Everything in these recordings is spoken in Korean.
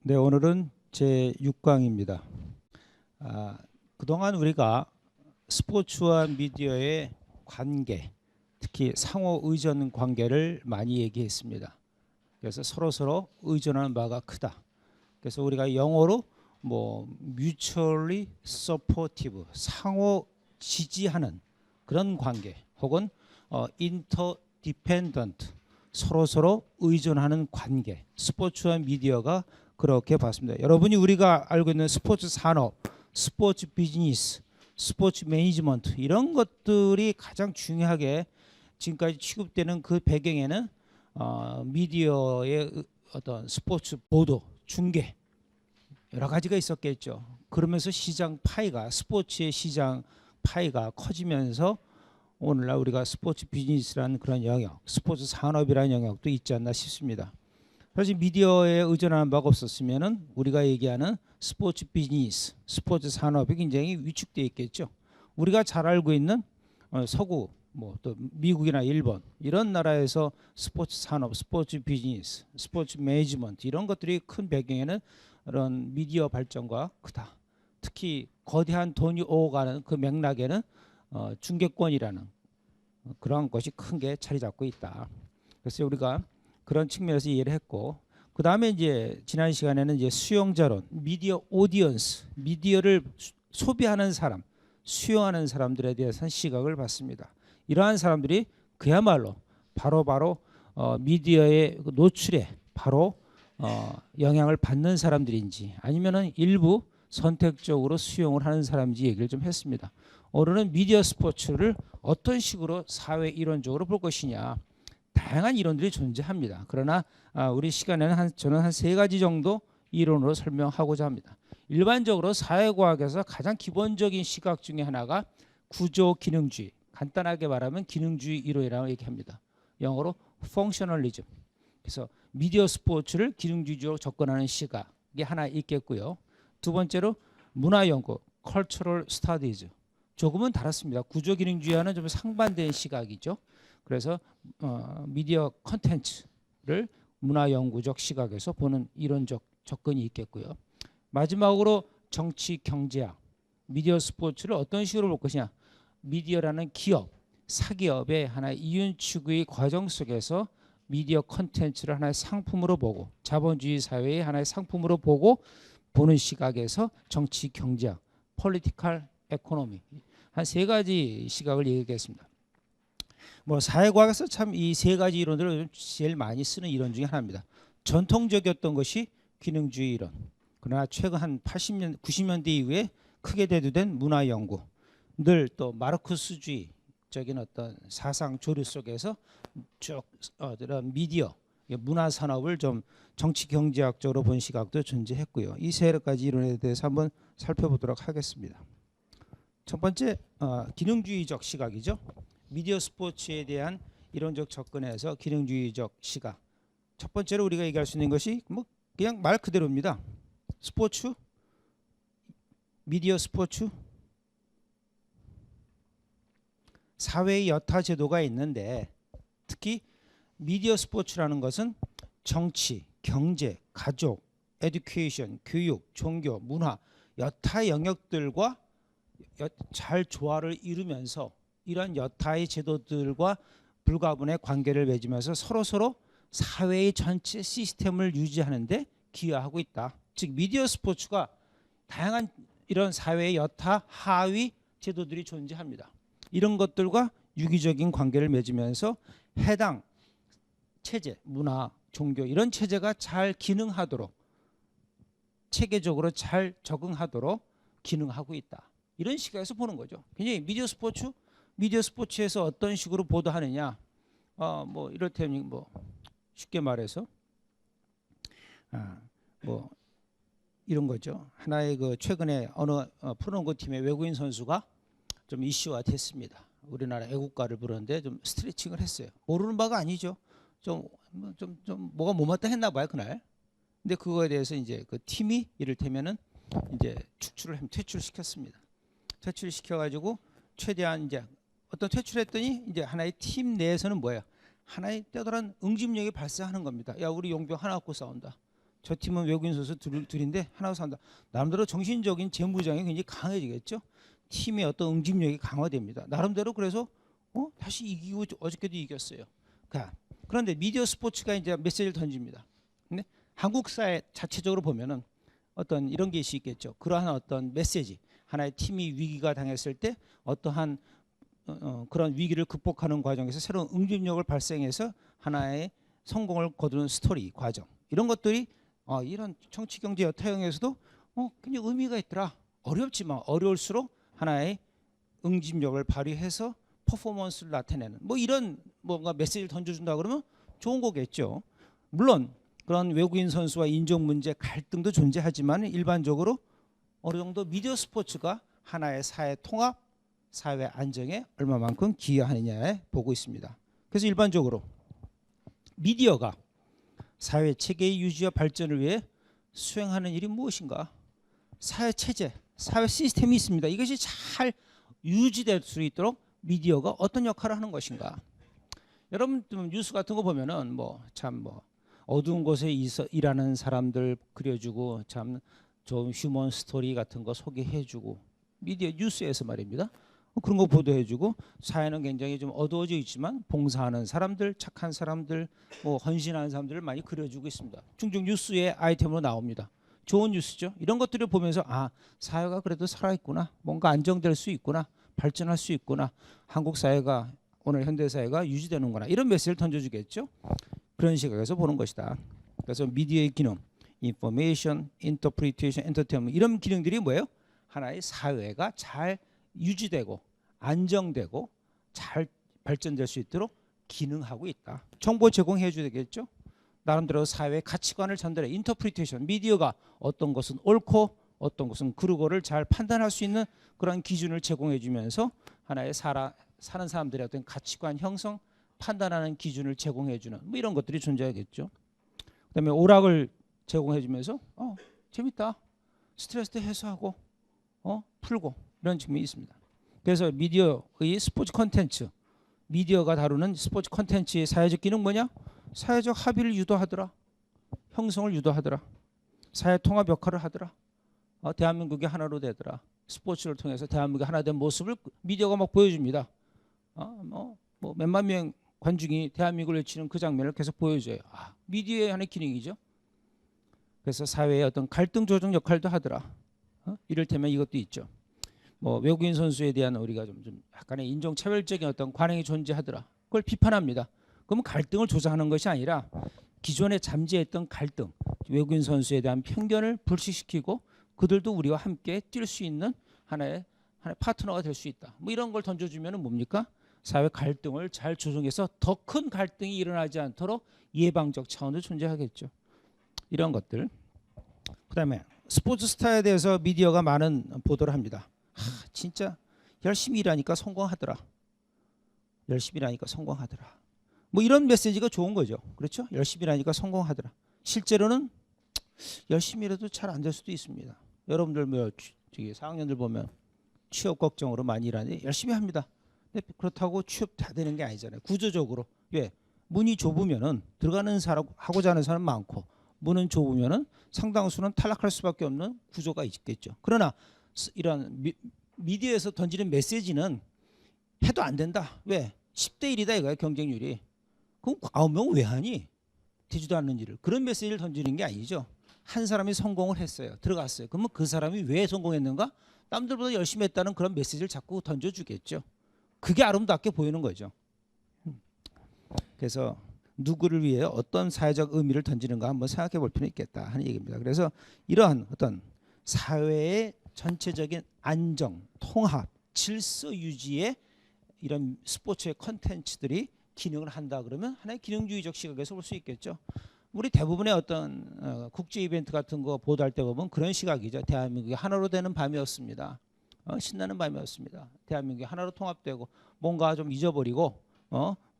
네, 오늘은 제 6강입니다. 그동안 우리가 스포츠와 미디어의 관계, 특히 상호 의존 관계를 많이 얘기했습니다. 그래서 서로 의존하는 바가 크다. 그래서 우리가 영어로 mutually supportive, 상호 지지하는 그런 관계, 혹은 interdependent, 서로 의존하는 관계, 스포츠와 미디어가 그렇게 봤습니다. 여러분이 우리가 알고 있는 스포츠 산업, 스포츠 비즈니스, 스포츠 매니지먼트, 이런 것들이 가장 중요하게 지금까지 취급되는 그 배경에는 미디어의 어떤 스포츠 보도, 중계, 여러 가지가 있었겠죠. 그러면서 시장 파이가, 스포츠의 시장 파이가 커지면서 오늘날 우리가 스포츠 비즈니스라는 그런 영역, 스포츠 산업이라는 영역도 있지 않나 싶습니다. 사실 미디어에 의존하는 바가 없었으면은 우리가 얘기하는 스포츠 비즈니스, 스포츠 산업이 굉장히 위축되어 있겠죠. 우리가 잘 알고 있는 서구, 또 미국이나 일본 이런 나라에서 스포츠 산업, 스포츠 비즈니스, 스포츠 매니지먼트 이런 것들이 큰 배경에는 이런 미디어 발전과 크다. 특히 거대한 돈이 오가는 그 맥락에는 중계권이라는 그런 것이 큰 게 자리 잡고 있다. 그래서 우리가 그런 측면에서 이해를 했고, 그 다음에 이제 지난 시간에는 이제 수용자론, 미디어 오디언스, 미디어를 소비하는 사람, 수용하는 사람들에 대해서 시각을 봤습니다. 이러한 사람들이 그야말로 바로 미디어의 노출에 바로 영향을 받는 사람들인지, 아니면은 일부 선택적으로 수용을 하는 사람인지 얘기를 좀 했습니다. 오늘은 미디어 스포츠를 어떤 식으로 사회 이론적으로 볼 것이냐, 다양한 이론들이 존재합니다. 그러나 우리 시간에는 저는 한 3가지 정도 이론으로 설명하고자 합니다. 일반적으로 사회과학에서 가장 기본적인 시각 중에 하나가 구조 기능주의, 간단하게 말하면 기능주의 이론이라고 얘기합니다. 영어로 펑셔널리즘. 그래서 미디어 스포츠를 기능주의적으로 접근하는 시각이 하나 있겠고요. 두 번째로 문화 연구, cultural studies. 조금은 다릅니다. 구조 기능주의와는 좀 상반된 시각이죠. 그래서 미디어 컨텐츠를 문화 연구적 시각에서 보는 이론적 접근이 있겠고요. 마지막으로 정치 경제학, 미디어 스포츠를 어떤 식으로 볼 것이냐. 미디어라는 기업, 사기업의 하나의 이윤 추구의 과정 속에서 미디어 컨텐츠를 하나의 상품으로 보고, 자본주의 사회의 하나의 상품으로 보고 보는 시각에서 정치 경제학, 폴리티컬 에코노미, 한 3가지 시각을 얘기하겠습니다. 사회과학에서 참 이 3가지 이론들을 제일 많이 쓰는 이론 중에 하나입니다. 전통적이었던 것이 기능주의 이론. 그러나 최근 한 80년, 90년대 이후에 크게 대두된 문화 연구, 늘 또 마르크스주의적인 어떤 사상 조류 속에서 쭉 이런 미디어, 문화 산업을 좀 정치 경제학적으로 본 시각도 존재했고요. 이 3가지 이론에 대해서 한번 살펴보도록 하겠습니다. 첫 번째, 기능주의적 시각이죠. 미디어 스포츠에 대한 이론적 접근에서 기능주의적 시각. 첫 번째로 우리가 얘기할 수 있는 것이 그냥 말 그대로입니다. 스포츠, 미디어 스포츠, 사회의 여타 제도가 있는데, 특히 미디어 스포츠라는 것은 정치, 경제, 가족, 에듀케이션, 교육, 종교, 문화, 여타 영역들과 잘 조화를 이루면서 이런 여타의 제도들과 불가분의 관계를 맺으면서 서로 사회의 전체 시스템을 유지하는 데 기여하고 있다. 즉 미디어 스포츠가 다양한 이런 사회의 여타 하위 제도들이 존재합니다. 이런 것들과 유기적인 관계를 맺으면서 해당 체제, 문화, 종교 이런 체제가 잘 기능하도록, 체계적으로 잘 적응하도록 기능하고 있다. 이런 시각에서 보는 거죠. 굉장히 미디어 스포츠에서 어떤 식으로 보도하느냐, 이렇다면 쉽게 말해서 이런 거죠. 하나의 그 최근에 어느 프로농구 팀의 외국인 선수가 좀 이슈화 됐습니다. 우리나라 애국가를 부르는데 좀 스트레칭을 했어요. 모르는 바가 아니죠. 좀 뭐가 못마땅 했나 봐요 그날. 근데 그거에 대해서 이제 그 팀이 이를테면은 이제 퇴출시켰습니다. 퇴출시켜가지고 최대한 이제 퇴출했더니 이제 하나의 팀 내에서는 뭐예요? 하나의 뼈다란 응집력이 발생하는 겁니다. 야, 우리 용병 하나 갖고 싸운다. 저 팀은 외국인 선수 둘인데 하나 산다. 나름대로 정신적인 재무장이 굉장히 강해지겠죠. 팀의 어떤 응집력이 강화됩니다. 나름대로 그래서 다시 이기고 어저께도 이겼어요. 그런데 미디어 스포츠가 이제 메시지를 던집니다. 근데 한국 사회 자체적으로 보면은 어떤 이런 게 있겠죠. 그러한 어떤 메시지, 하나의 팀이 위기가 당했을 때 어떠한 그런 위기를 극복하는 과정에서 새로운 응집력을 발생해서 하나의 성공을 거두는 스토리 과정, 이런 것들이 이런 정치 경제 여타형에서도 굉장히 의미가 있더라. 어렵지만 어려울수록 하나의 응집력을 발휘해서 퍼포먼스를 나타내는 뭐 이런 뭔가 메시지를 던져준다 그러면 좋은 거겠죠. 물론 그런 외국인 선수와 인종 문제 갈등도 존재하지만 일반적으로 어느 정도 미디어 스포츠가 하나의 사회 통합, 사회 안정에 얼마만큼 기여하느냐에 보고 있습니다. 그래서 일반적으로 미디어가 사회 체계의 유지와 발전을 위해 수행하는 일이 무엇인가? 사회 체제, 사회 시스템이 있습니다. 이것이 잘 유지될 수 있도록 미디어가 어떤 역할을 하는 것인가? 여러분 뉴스 같은 거 보면은 참 어두운 곳에 일하는 사람들 그려주고 참 좀 휴먼 스토리 같은 거 소개해주고 미디어 뉴스에서 말입니다. 그런 거 보도해주고 사회는 굉장히 좀 어두워져 있지만 봉사하는 사람들, 착한 사람들, 헌신하는 사람들을 많이 그려주고 있습니다. 종종 뉴스의 아이템으로 나옵니다. 좋은 뉴스죠. 이런 것들을 보면서 사회가 그래도 살아있구나, 뭔가 안정될 수 있구나, 발전할 수 있구나, 한국 사회가 오늘 현대 사회가 유지되는구나, 이런 메시지를 던져주겠죠. 그런 시각에서 보는 것이다. 그래서 미디어의 기능, 인포메이션, 인터프리테이션, 엔터테인먼트, 이런 기능들이 뭐예요? 하나의 사회가 잘 유지되고 안정되고 잘 발전될 수 있도록 기능하고 있다. 정보 제공해 줘야 되겠죠. 나름대로 사회의 가치관을 전달해. 인터프리테이션, 미디어가 어떤 것은 옳고 어떤 것은 그르고를 잘 판단할 수 있는 그런 기준을 제공해 주면서 하나의 사는 사람들의 어떤 가치관 형성, 판단하는 기준을 제공해 주는 이런 것들이 존재하겠죠. 그다음에 오락을 제공해 주면서 재밌다, 스트레스도 해소하고 풀고, 이런 측면이 있습니다. 그래서 미디어의 스포츠 콘텐츠, 미디어가 다루는 스포츠 콘텐츠의 사회적 기능 뭐냐? 사회적 합의를 유도하더라, 형성을 유도하더라, 사회 통합 역할을 하더라, 대한민국이 하나로 되더라. 스포츠를 통해서 대한민국이 하나 된 모습을 미디어가 막 보여줍니다. 몇만 명 관중이 대한민국을 외치는 그 장면을 계속 보여줘요. 미디어의 하나의 기능이죠. 그래서 사회의 어떤 갈등 조정 역할도 하더라. 이를테면 이것도 있죠. 외국인 선수에 대한 우리가 좀 약간의 인종차별적인 어떤 관행이 존재하더라. 그걸 비판합니다. 그러면 갈등을 조장하는 것이 아니라 기존에 잠재했던 갈등, 외국인 선수에 대한 편견을 불식시키고 그들도 우리와 함께 뛸 수 있는 하나의 파트너가 될 수 있다. 이런 걸 던져주면 뭡니까? 사회 갈등을 잘 조정해서 더 큰 갈등이 일어나지 않도록 예방적 차원도 존재하겠죠. 이런 것들. 그다음에 스포츠 스타에 대해서 미디어가 많은 보도를 합니다. 진짜 열심히 일하니까 성공하더라. 열심히 일하니까 성공하더라. 이런 메시지가 좋은 거죠. 그렇죠? 열심히 일하니까 성공하더라. 실제로는 열심히 일해도 잘 안 될 수도 있습니다. 여러분들 저기 4학년들 보면 취업 걱정으로 많이 일하는데 열심히 합니다. 근데 그렇다고 취업 다 되는 게 아니잖아요. 구조적으로. 왜? 문이 좁으면은 들어가는 사람, 하고자 하는 사람 많고, 문은 좁으면은 상당수는 탈락할 수밖에 없는 구조가 있겠죠. 그러나 이런 미디어에서 던지는 메시지는 해도 안 된다. 왜? 10대 1이다 이거야, 경쟁률이. 그럼 9명 왜 하니? 되지도 않는 일을. 그런 메시지를 던지는 게 아니죠. 한 사람이 성공을 했어요. 들어갔어요. 그러면 그 사람이 왜 성공했는가? 남들보다 열심히 했다는 그런 메시지를 자꾸 던져주겠죠. 그게 아름답게 보이는 거죠. 그래서 누구를 위해 어떤 사회적 의미를 던지는가 한번 생각해 볼 필요는 있겠다 하는 얘기입니다. 그래서 이러한 어떤 사회의 전체적인 안정, 통합, 질서 유지에 이런 스포츠의 컨텐츠들이 기능을 한다 그러면 하나의 기능주의적 시각에서 볼 수 있겠죠. 우리 대부분의 어떤 국제 이벤트 같은 거 보도할 때 보면 그런 시각이죠. 대한민국이 하나로 되는 밤이었습니다. 신나는 밤이었습니다. 대한민국이 하나로 통합되고 뭔가 좀 잊어버리고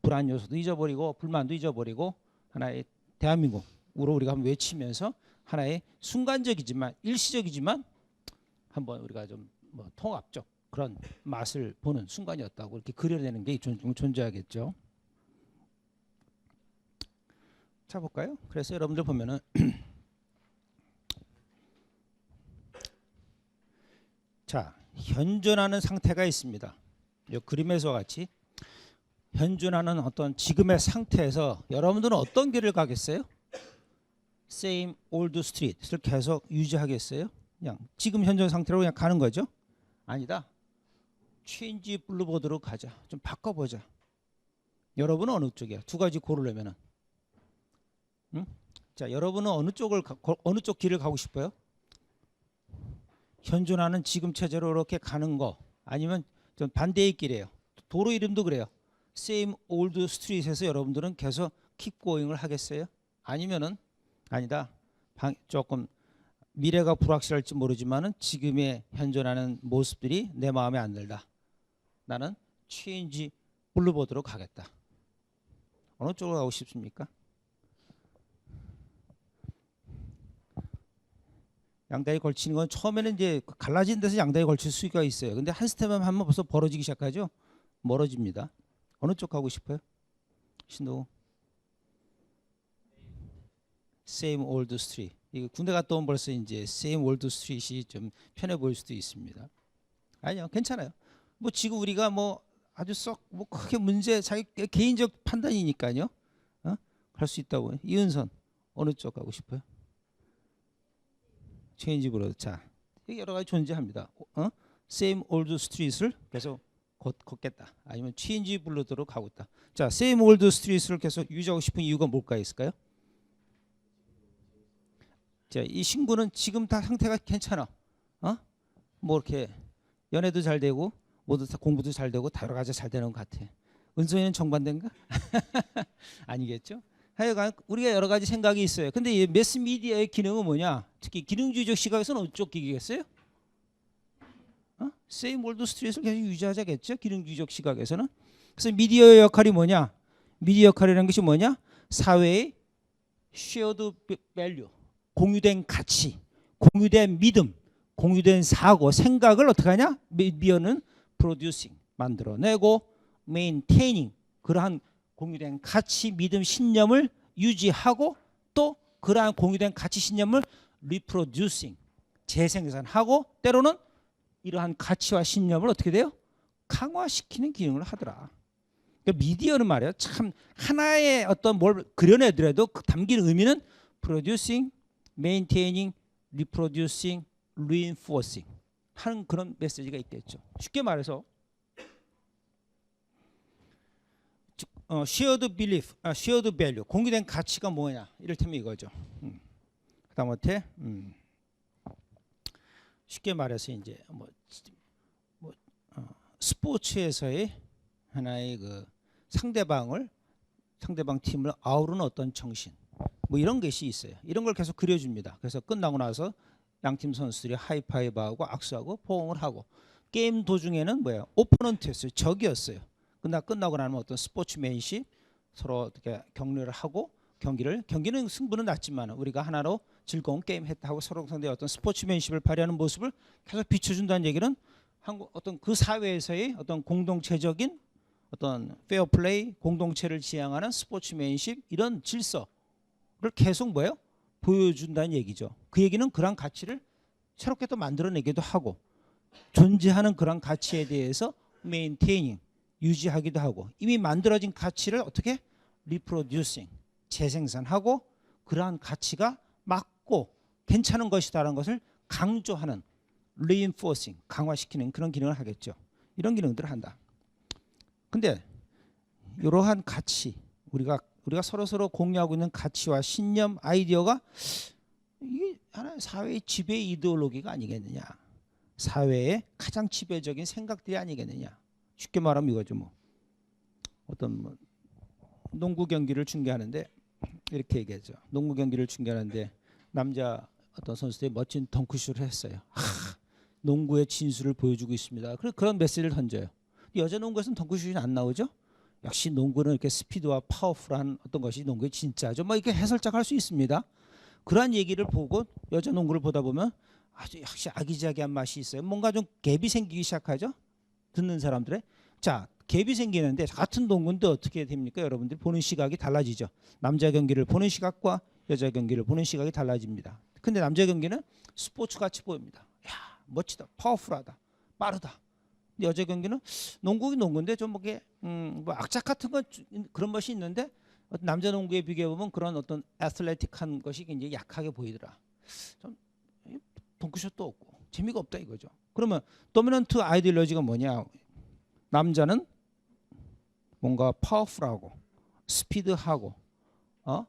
불안 요소도 잊어버리고 불만도 잊어버리고 하나의 대한민국으로 우리가 한번 외치면서 하나의 순간적이지만 일시적이지만 한번 우리가 좀 통합적 그런 맛을 보는 순간이었다고 이렇게 그려내는 게 존재하겠죠. 자 볼까요? 그래서 여러분들 보면은 자, 현존하는 상태가 있습니다. 이 그림에서 같이 현존하는 어떤 지금의 상태에서 여러분들은 어떤 길을 가겠어요? Same old street을 계속 유지하겠어요? 그냥 지금 현존 상태로 그냥 가는 거죠? 아니다. Change 블루보드로 가자. 좀 바꿔보자. 여러분은 어느 쪽이야? 두 가지 고르려면은. 응? 자, 여러분은 어느 쪽 길을 가고 싶어요? 현존하는 지금 체제로 이렇게 가는 거, 아니면 좀 반대의 길이에요. 도로 이름도 그래요. Same old street에서 여러분들은 계속 keep going을 하겠어요? 아니면은 아니다. 조금 미래가 불확실할지 모르지만은 지금의 현존하는 모습들이 내 마음에 안 들다. 나는 change 블루보드로 가겠다. 어느 쪽으로 가고 싶습니까? 양다리 걸치는 건 처음에는 이제 갈라진 데서 양다리 걸칠 수가 있어요. 근데 한 스텝만 하면 벌써 벌어지기 시작하죠. 멀어집니다. 어느 쪽 가고 싶어요? 신도 Same old street. 이거 군대 갔다 오면 벌써 이제 Same old street이 좀 편해 보일 수도 있습니다. 아니요, 괜찮아요. 뭐 지금 우리가 뭐 아주 썩 뭐 크게 문제 자기 개인적 판단이니까요. 갈 수 있다고. 이은선 어느 쪽 가고 싶어요? 체인지 브로드. 자, 여러 가지 존재합니다. Same old street을 계속 걷겠다. 아니면 체인지 블루드로 가고 있다. 자, Same old street을 계속 유지하고 싶은 이유가 뭘까 있을까요? 자, 이 친구는 지금 다 상태가 괜찮아. 뭐 이렇게 연애도 잘 되고 모두 다 공부도 잘 되고 다 여러 가지 잘 되는 것 같아. 은성이는 정반대인가? 아니겠죠? 하여간 우리가 여러 가지 생각이 있어요. 근데 이 매스미디어의 기능은 뭐냐? 특히 기능주의적 시각에서는 어느 쪽 기기겠어요? Same old street을 계속 유지하자겠죠? 기능주의적 시각에서는. 그래서 미디어의 역할이 뭐냐? 미디어 역할이라는 것이 뭐냐? 사회의 shared value, 공유된 가치, 공유된 믿음, 공유된 사고, 생각을 어떻게 하냐? 미디어는 producing, 만들어내고 maintaining, 그러한 공유된 가치, 믿음, 신념을 유지하고 또 그러한 공유된 가치, 신념을 reproducing, 재생산하고 때로는 이러한 가치와 신념을 어떻게 돼요? 강화시키는 기능을 하더라. 그러니까 미디어는 말이에요. 참 하나의 어떤 뭘 그려내더라도 그 담긴 의미는 producing, maintaining, reproducing, reinforcing 하는 그런 메시지가 있겠죠. 쉽게 말해서 shared belief, shared value, 공유된 가치가 뭐냐? 이를테면 이거죠. 그다음에 쉽게 말해서 이제 스포츠에서의 하나의 그 상대방 팀을 아우르는 어떤 정신, 뭐 이런 것이 있어요. 이런 걸 계속 그려줍니다. 그래서 끝나고 나서 양팀 선수들이 하이파이브하고 악수하고 포옹을 하고, 게임 도중에는 뭐예요? 오포넌트였어요. 적이었어요. 끝나고 나면 어떤 스포츠맨십, 서로 어떻게 격려를 하고 경기는 승부는 났지만 우리가 하나로 즐거운 게임 했다 하고 서로 상대의 어떤 스포츠맨십을 발휘하는 모습을 계속 비춰준다는 얘기는 한국 어떤 그 사회에서의 어떤 공동체적인 어떤 페어플레이, 공동체를 지향하는 스포츠맨십, 이런 질서를 계속 뭐예요? 보여준다는 얘기죠. 그 얘기는 그런 가치를 새롭게 또 만들어내기도 하고, 존재하는 그런 가치에 대해서 메인테이닝, 유지하기도 하고, 이미 만들어진 가치를 어떻게 리프로듀싱, 재생산하고 그러한 가치가 맞고 괜찮은 것이다라는 것을 강조하는 reinforcing, 강화시키는 그런 기능을 하겠죠. 이런 기능들을 한다. 근데 이러한 가치, 우리가 서로 공유하고 있는 가치와 신념, 아이디어가 이게 하나의 사회의 지배 이데올로기가 아니겠느냐, 사회의 가장 지배적인 생각들이 아니겠느냐. 쉽게 말하면 이거죠. 뭐 어떤 농구 경기를 중계하는데 이렇게 얘기하죠. 농구 경기를 중계하는데 남자 어떤 선수들이 멋진 덩크슛을 했어요. 농구의 진수를 보여주고 있습니다. 그런 메시지를 던져요. 여자 농구에서는 덩크슛이 안 나오죠. 역시 농구는 이렇게 스피드와 파워풀한 어떤 것이 농구의 진짜죠. 뭐 이렇게 해설작할 수 있습니다. 그러한 얘기를 보고 여자 농구를 보다 보면 아주 역시 아기자기한 맛이 있어요. 뭔가 좀 갭이 생기기 시작하죠. 듣는 사람들의. 자, 갭이 생기는데 같은 농구인데 어떻게 됩니까? 여러분들이 보는 시각이 달라지죠. 남자 경기를 보는 시각과 여자 경기를 보는 시각이 달라집니다. 근데 남자 경기는 스포츠 같이 보입니다. 야, 멋지다, 파워풀하다. 빠르다. 근데 여자 경기는 농구긴 농구인데 좀 뭐게 뭐 악착 같은 건 그런 것이 있는데 남자 농구에 비교해 보면 그런 어떤 애슬레틱한 것이 굉장히 약하게 보이더라. 좀 덩크슛도 없고 재미가 없다 이거죠. 그러면 도미넌트 아이디올로지가 뭐냐? 남자는 뭔가 파워풀하고 스피드하고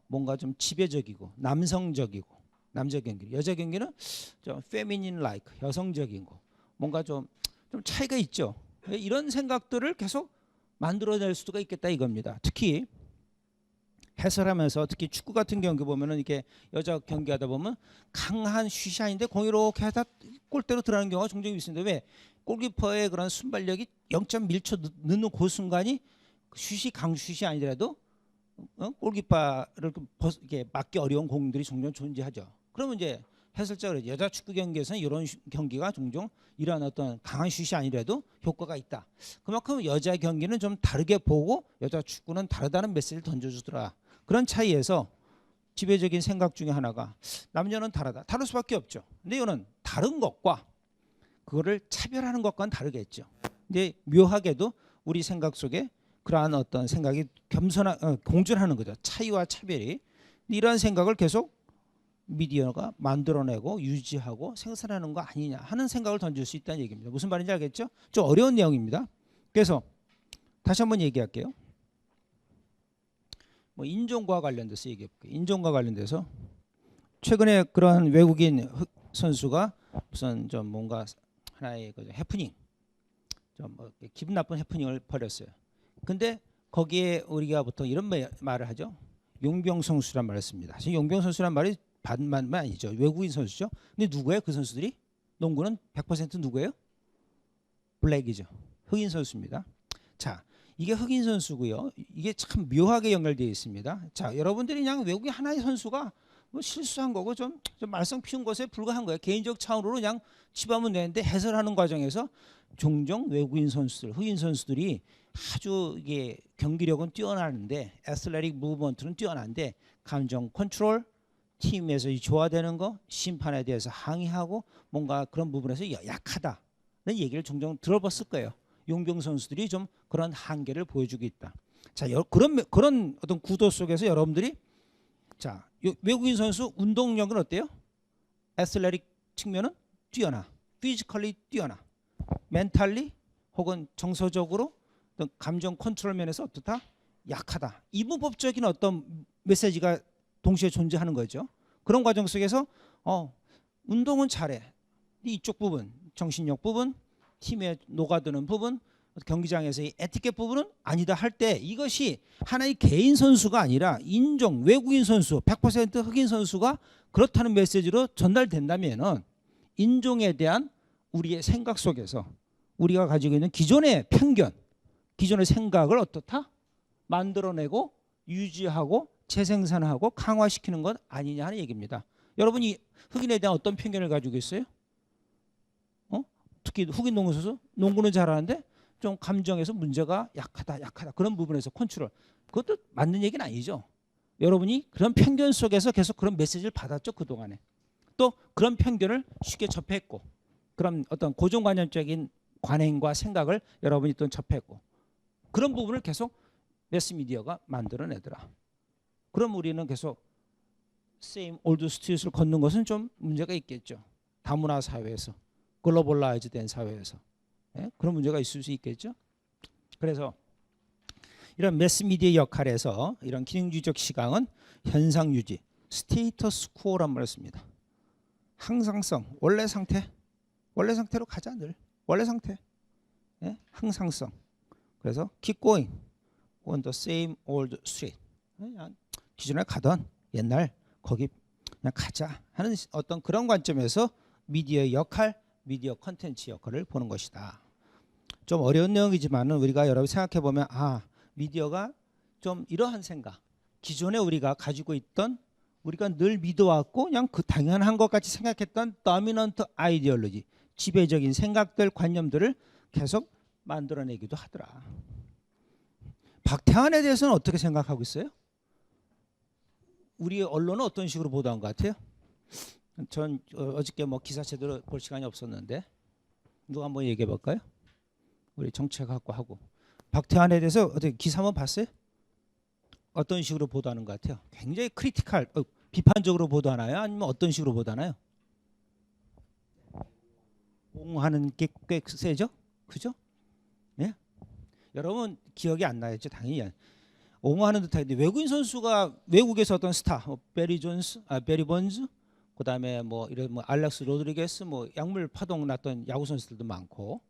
뭔가 좀 지배적이고 남성적이고 남자 경기, 여자 경기는 좀 페미닌 라이크 여성적인 거 뭔가 좀 차이가 있죠. 이런 생각들을 계속 만들어낼 수가 있겠다 이겁니다. 특히 해설하면서 특히 축구 같은 경기 보면은 이렇게 여자 경기하다 보면 강한 슛이 아닌데 공이 이렇게 하다 골대로 들어가는 경우가 종종 있습니다. 왜? 골키퍼의 그런 순발력이 0.1초 늦는 그 순간이 슛이 강슛이 아니더라도 골키퍼를 이렇게 막기 어려운 공들이 종종 존재하죠. 그러면 이제 해설자가 여자 축구 경기에서는 이런 경기가 종종 이러한 어떤 강한 슛이 아니라도 효과가 있다. 그만큼 여자 경기는 좀 다르게 보고 여자 축구는 다르다는 메시지를 던져주더라. 그런 차이에서 지배적인 생각 중에 하나가 남녀는 다르다. 다를 수밖에 없죠. 근데 이거는 다른 것과 그거를 차별하는 것과는 다르겠죠. 근데 묘하게도 우리 생각 속에 그러한 어떤 생각이 공존하는 거죠. 차이와 차별이. 이러한 생각을 계속 미디어가 만들어내고 유지하고 생산하는 거 아니냐 하는 생각을 던질 수 있다는 얘기입니다. 무슨 말인지 알겠죠? 좀 어려운 내용입니다. 그래서 다시 한번 얘기할게요. 뭐 인종과 관련돼서 얘기해 볼게요. 인종과 관련돼서 최근에 그런 외국인 선수가 무슨 좀 뭔가 하나의 그 해프닝, 좀 뭐 기분 나쁜 해프닝을 벌였어요. 근데 거기에 우리가 보통 이런 말을 하죠. 용병 선수란 말을 씁니다. 사실 용병 선수란 말이 반만만 아니죠. 외국인 선수죠. 근데 누구예요? 그 선수들이? 농구는 100% 누구예요? 블랙이죠. 흑인 선수입니다. 자, 이게 흑인 선수고요. 이게 참 묘하게 연결되어 있습니다. 자, 여러분들이 그냥 외국인 하나의 선수가 뭐 실수한 거고 좀 말썽 피운 것에 불과한 거예요. 개인적 차원으로 그냥 치부하면 되는데 해설하는 과정에서 종종 외국인 선수들, 흑인 선수들이 아주 이게 경기력은 뛰어나는데 애슬레틱 무브먼트는 뛰어난데 감정 컨트롤 팀에서 조화되는 거, 심판에 대해서 항의하고 뭔가 그런 부분에서 약하다는 얘기를 종종 들어봤을 거예요. 용병 선수들이 좀 그런 한계를 보여주고 있다. 자, 그런 어떤 구도 속에서 여러분들이 자, 외국인 선수 운동력은 어때요? 애슬레틱 측면은 뛰어나, 피지컬리 뛰어나, 멘탈리 혹은 정서적으로 어떤 감정 컨트롤 면에서 어떻다? 약하다. 이분법적인 어떤 메시지가 동시에 존재하는 거죠. 그런 과정 속에서 운동은 잘해. 이쪽 부분, 정신력 부분, 팀에 녹아드는 부분, 경기장에서의 에티켓 부분은 아니다 할 때 이것이 하나의 개인 선수가 아니라 인종, 외국인 선수, 100% 흑인 선수가 그렇다는 메시지로 전달된다면은 인종에 대한 우리의 생각 속에서 우리가 가지고 있는 기존의 편견, 기존의 생각을 어떻다? 만들어내고 유지하고 재생산하고 강화시키는 것 아니냐 하는 얘기입니다. 여러분이 흑인에 대한 어떤 편견을 가지고 있어요? 특히 흑인 농구 선수 농구는 잘하는데 좀 감정에서 문제가 약하다 그런 부분에서 컨트롤 그것도 맞는 얘기는 아니죠. 여러분이 그런 편견 속에서 계속 그런 메시지를 받았죠. 그동안에 또 그런 편견을 쉽게 접했고 그런 어떤 고정관념적인 관행과 생각을 여러분이 또 접했고 그런 부분을 계속 매스미디어가 만들어내더라. 그럼 우리는 계속 same old street을 걷는 것은 좀 문제가 있겠죠. 다문화 사회에서 글로벌라이즈 된 사회에서 그런 문제가 있을 수 있겠죠. 그래서 이런 매스미디어의 역할에서 이런 기능주의적 시각은 현상 유지, 스테이터스 코어란 말을 씁니다. 항상성, 원래 상태로 가자 늘. 원래 상태, 항상성. 그래서 keep going on the same old street. 기존에 가던 옛날 거기 그냥 가자 하는 어떤 그런 관점에서 미디어의 역할, 미디어 컨텐츠 역할을 보는 것이다. 좀 어려운 내용이지만은 우리가 여러분 생각해 보면 미디어가 좀 이러한 생각, 기존에 우리가 가지고 있던 우리가 늘 믿어왔고 그냥 그 당연한 것 같이 생각했던 도미넌트 아이디올로지, 지배적인 생각들, 관념들을 계속 만들어내기도 하더라. 박태환에 대해서는 어떻게 생각하고 있어요? 우리 언론은 어떤 식으로 보도한 것 같아요? 전 어저께 뭐 기사 제대로 볼 시간이 없었는데 누가 한번 얘기해 볼까요? 우리 정책학과 하고 박태환에 대해서 어떻게 기사 한번 봤어요? 어떤 식으로 보도하는 것 같아요? 굉장히 크리티컬, 비판적으로 보도하나요? 아니면 어떤 식으로 보도하나요? 옹호하는 게 꽤 세죠? 그죠? 예? 여러분 기억이 안 나겠죠? 당연히 옹호하는 듯한데 외국인 선수가 외국에서 어떤 스타, 베리 존스, 베리 번즈, 그다음에 뭐 이런 뭐 알렉스 로드리게스, 뭐 약물 파동 났던 야구 선수들도 많고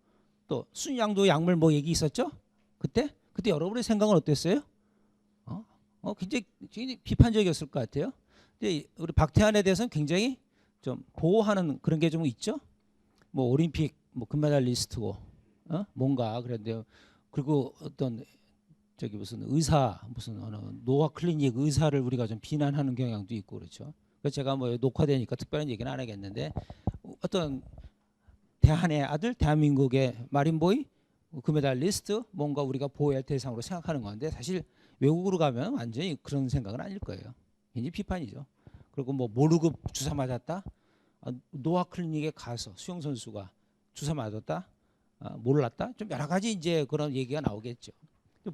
또 순양도 약물 뭐 얘기 있었죠? 그때 여러분의 생각은 어땠어요? 굉장히 비판적이었을 것 같아요. 근데 우리 박태환에 대해서는 굉장히 좀 보호하는 그런 게 좀 있죠. 뭐 올림픽 뭐 금메달리스트고 뭔가 그런데 그리고 어떤 저기 무슨 의사 무슨 어느 노화 클리닉 의사를 우리가 좀 비난하는 경향도 있고 그렇죠. 그래서 제가 뭐 녹화되니까 특별한 얘기는 안 하겠는데 어떤 대한의 아들 대한민국의 마린보이 금메달리스트 뭔가 우리가 보호할 대상으로 생각하는 건데 사실 외국으로 가면 완전히 그런 생각은 아닐 거예요. 굉장히 비판이죠. 그리고 뭐 모르고 주사 맞았다. 노화 클리닉에 가서 수영 선수가 주사 맞았다. 몰랐다. 좀 여러 가지 이제 그런 얘기가 나오겠죠.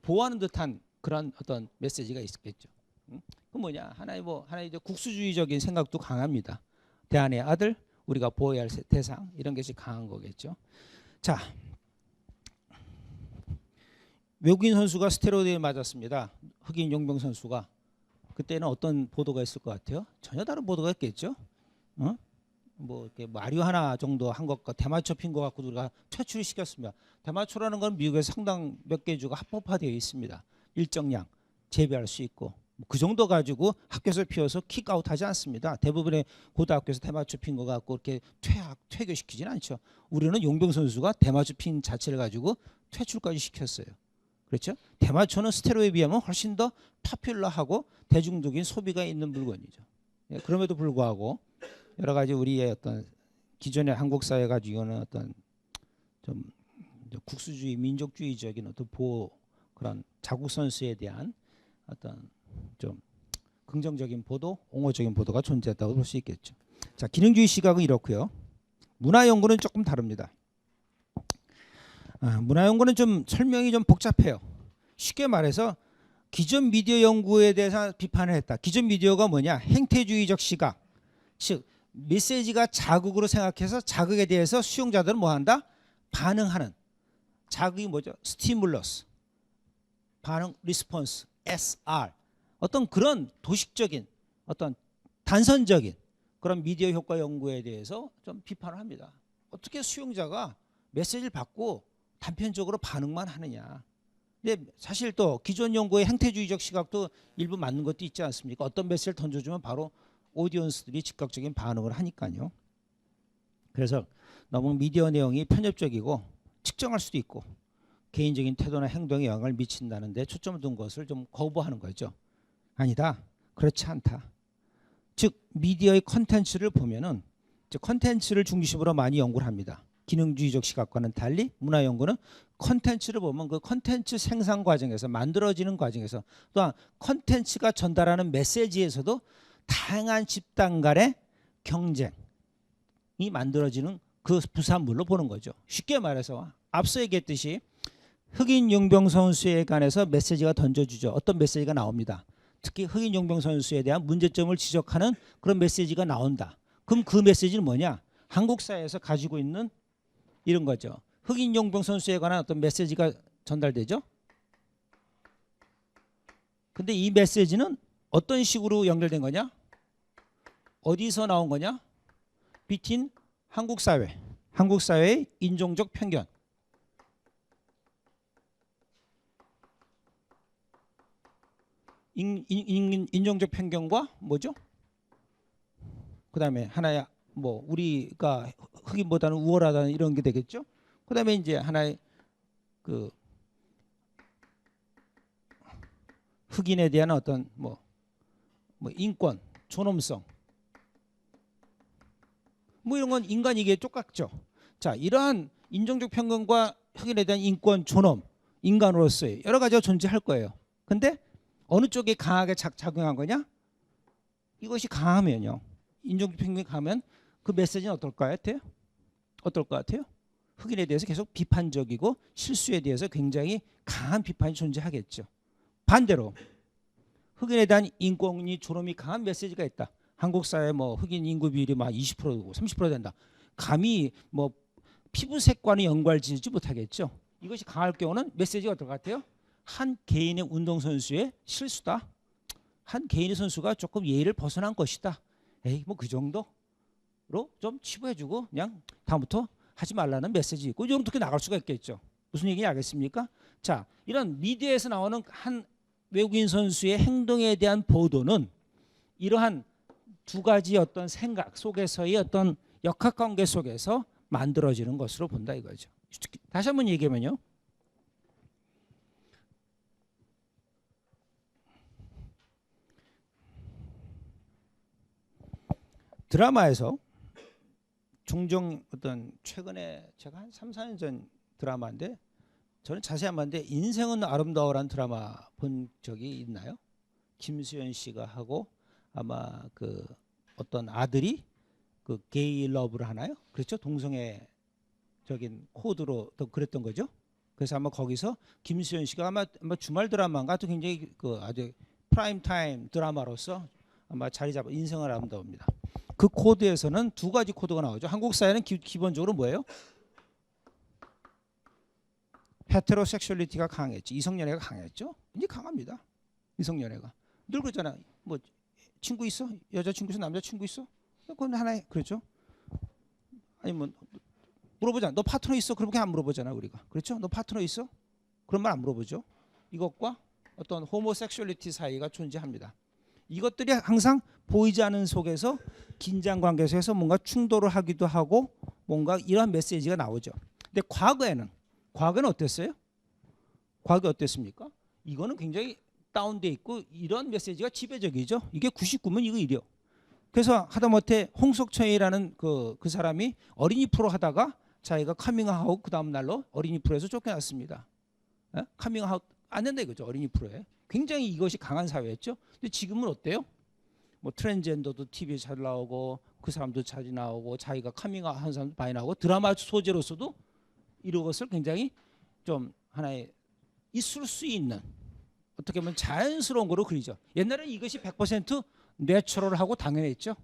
보호하는 듯한 그런 어떤 메시지가 있겠죠. 그 뭐냐 하나의 이제 국수주의적인 생각도 강합니다. 대한의 아들 우리가 보호해야 할 대상 이런 것이 강한 거겠죠. 자, 외국인 선수가 스테로이드에 맞았습니다. 흑인 용병 선수가 그때는 어떤 보도가 있을 것 같아요? 전혀 다른 보도가 있겠죠. 뭐 이렇게 마리화나 정도 한 것과 대마초 핀 것 갖고 우리가 퇴출을 시켰습니다. 대마초라는 건 미국에서 상당 몇 개 주가 합법화되어 있습니다. 일정량 재배할 수 있고 그 정도 가지고 학교에서 피워서 킥아웃하지 않습니다. 대부분의 고등학교에서 대마초 핀 거 갖고 이렇게 퇴교시키지는 않죠. 우리는 용병 선수가 대마초 핀 자체를 가지고 퇴출까지 시켰어요. 그렇죠? 대마초는 스테로이드에 비하면 훨씬 더 파퓰러하고 대중적인 소비가 있는 물건이죠. 그럼에도 불구하고 여러 가지 우리의 어떤 기존의 한국 사회 가지고는 어떤 좀 국수주의, 민족주의적인 어떤 보호 그런 자국 선수에 대한 어떤 좀 긍정적인 보도, 옹호적인 보도가 존재했다고 볼 수 있겠죠. 자, 기능주의 시각은 이렇고요. 문화 연구는 조금 다릅니다. 문화 연구는 좀 설명이 좀 복잡해요. 쉽게 말해서 기존 미디어 연구에 대해서 비판을 했다. 기존 미디어가 뭐냐? 행태주의적 시각, 즉 메시지가 자극으로 생각해서 자극에 대해서 수용자들은 뭐한다? 반응하는. 자극이 뭐죠? 스티뮬러스, 반응, 리스폰스, SR. 어떤 그런 도식적인 어떤 단선적인 그런 미디어 효과 연구에 대해서 좀 비판을 합니다. 어떻게 수용자가 메시지를 받고 단편적으로 반응만 하느냐. 근데 사실 또 기존 연구의 행태주의적 시각도 일부 맞는 것도 있지 않습니까? 어떤 메시지를 던져주면 바로 오디언스들이 즉각적인 반응을 하니까요. 그래서 너무 미디어 내용이 편협적이고 측정할 수도 있고 개인적인 태도나 행동에 영향을 미친다는 데 초점을 둔 것을 좀 거부하는 거죠. 아니다. 그렇지 않다. 즉 미디어의 컨텐츠를 보면은 컨텐츠를 중심으로 많이 연구를 합니다. 기능주의적 시각과는 달리 문화 연구는 컨텐츠를 보면 그 컨텐츠 생산 과정에서 만들어지는 과정에서 또한 컨텐츠가 전달하는 메시지에서도 다양한 집단 간의 경쟁이 만들어지는 그 부산물로 보는 거죠. 쉽게 말해서 앞서 얘기했듯이 흑인 용병 선수에 관해서 메시지가 던져주죠. 어떤 메시지가 나옵니다. 특히 흑인 용병 선수에 대한 문제점을 지적하는 그런 메시지가 나온다. 그럼 그 메시지는 뭐냐? 한국 사회에서 가지고 있는 이런 거죠. 흑인 용병 선수에 관한 어떤 메시지가 전달되죠. 근데 이 메시지는 어떤 식으로 연결된 거냐? 어디서 나온 거냐? 비틴 한국 사회의 인종적 편견. 인종적 편견과 뭐죠? 그다음에 하나의 뭐 우리가 흑인보다는 우월하다는 이런 게 되겠죠. 그다음에 이제 하나의 그 흑인에 대한 어떤 뭐 인권, 존엄성 뭐 이런 건 인간이기에 똑같죠. 자, 이러한 인종적 편견과 흑인에 대한 인권, 존엄, 인간으로서의 여러 가지가 존재할 거예요. 근데 어느 쪽에 강하게 작용한 거냐? 이것이 강하면요. 인종적 편견이 강하면 그 메시지는 어떨 것 같아요? 흑인에 대해서 계속 비판적이고 실수에 대해서 굉장히 강한 비판이 존재하겠죠. 반대로 흑인에 대한 인권이 존엄이 강한 메시지가 있다. 한국 사회 뭐 흑인 인구 비율이 막 20%고 30% 된다. 감히 뭐 피부색과는 연관지지 못하겠죠. 이것이 강할 경우는 메시지가 어떨 것 같아요? 한 개인의 운동선수의 실수다. 한 개인의 선수가 조금 예의를 벗어난 것이다. 에이 뭐 그 정도로 좀 치부해주고 그냥 다음부터 하지 말라는 메시지 있고 이렇게 나갈 수가 있겠죠. 무슨 얘기인지 알겠습니까? 자, 이런 미디어에서 나오는 한 외국인 선수의 행동에 대한 보도는 이러한 두 가지 어떤 생각 속에서의 어떤 역학관계 속에서 만들어지는 것으로 본다 이거죠. 다시 한번 얘기하면요. 드라마에서 종종 어떤 최근에 제가 한 3, 4년 전 드라마인데 저는 자세히 안 봤는데 인생은 아름다워라는 드라마 본 적이 있나요? 김수현 씨가 하고 아마 그 어떤 아들이 그 게이 러브를 하나요? 그렇죠? 동성애적인 코드로 또 그랬던 거죠. 그래서 아마 거기서 김수현 씨가 아마 주말 드라마인가 또 굉장히 그 아주 프라임 타임 드라마로서 아마 자리 잡아 인생은 아름다워입니다. 그 코드에서는 두 가지 코드가 나오죠. 한국 사회는 기본적으로 뭐예요? 헤테로섹슈얼리티가 강했지. 이성연애가 강했죠. 이제 강합니다. 이성연애가. 늘 그러잖아. 뭐 친구 있어? 여자친구 있어? 남자친구 있어? 그건 하나의 그렇죠. 아니 뭐 물어보잖아. 너 파트너 있어? 그렇게 안 물어보잖아 우리가. 그렇죠? 너 파트너 있어? 그런 말 안 물어보죠. 이것과 어떤 호모섹슈얼리티 사이가 존재합니다. 이것들이 항상 보이지 않는 속에서 긴장 관계에서 뭔가 충돌을 하기도 하고 뭔가 이러한 메시지가 나오죠. 근데 과거에는 어땠어요? 과거에 어땠습니까? 이거는 굉장히 다운돼 있고 이런 메시지가 지배적이죠. 이게 99면 이거 이래요. 그래서 하다못해 홍석천이라는 그 사람이 어린이 프로 하다가 자기가 카밍아웃 그 다음 날로 어린이 프로에서 쫓겨났습니다. 에? 카밍아웃 안 된다 이거죠. 어린이 프로에. 굉장히 이것이 강한 사회였죠. 근데 지금은 어때요? 뭐 트랜스젠더도 TV에 잘 나오고 그 사람도 자주 나오고 자기가 카밍아웃 하는 사람도 많이 나오고 드라마 소재로서도 이런 것을 굉장히 좀 하나의 있을 수 있는 어떻게 보면 자연스러운 거로 그리죠. 옛날에는 이것이 100% 내추럴하고 당연했죠.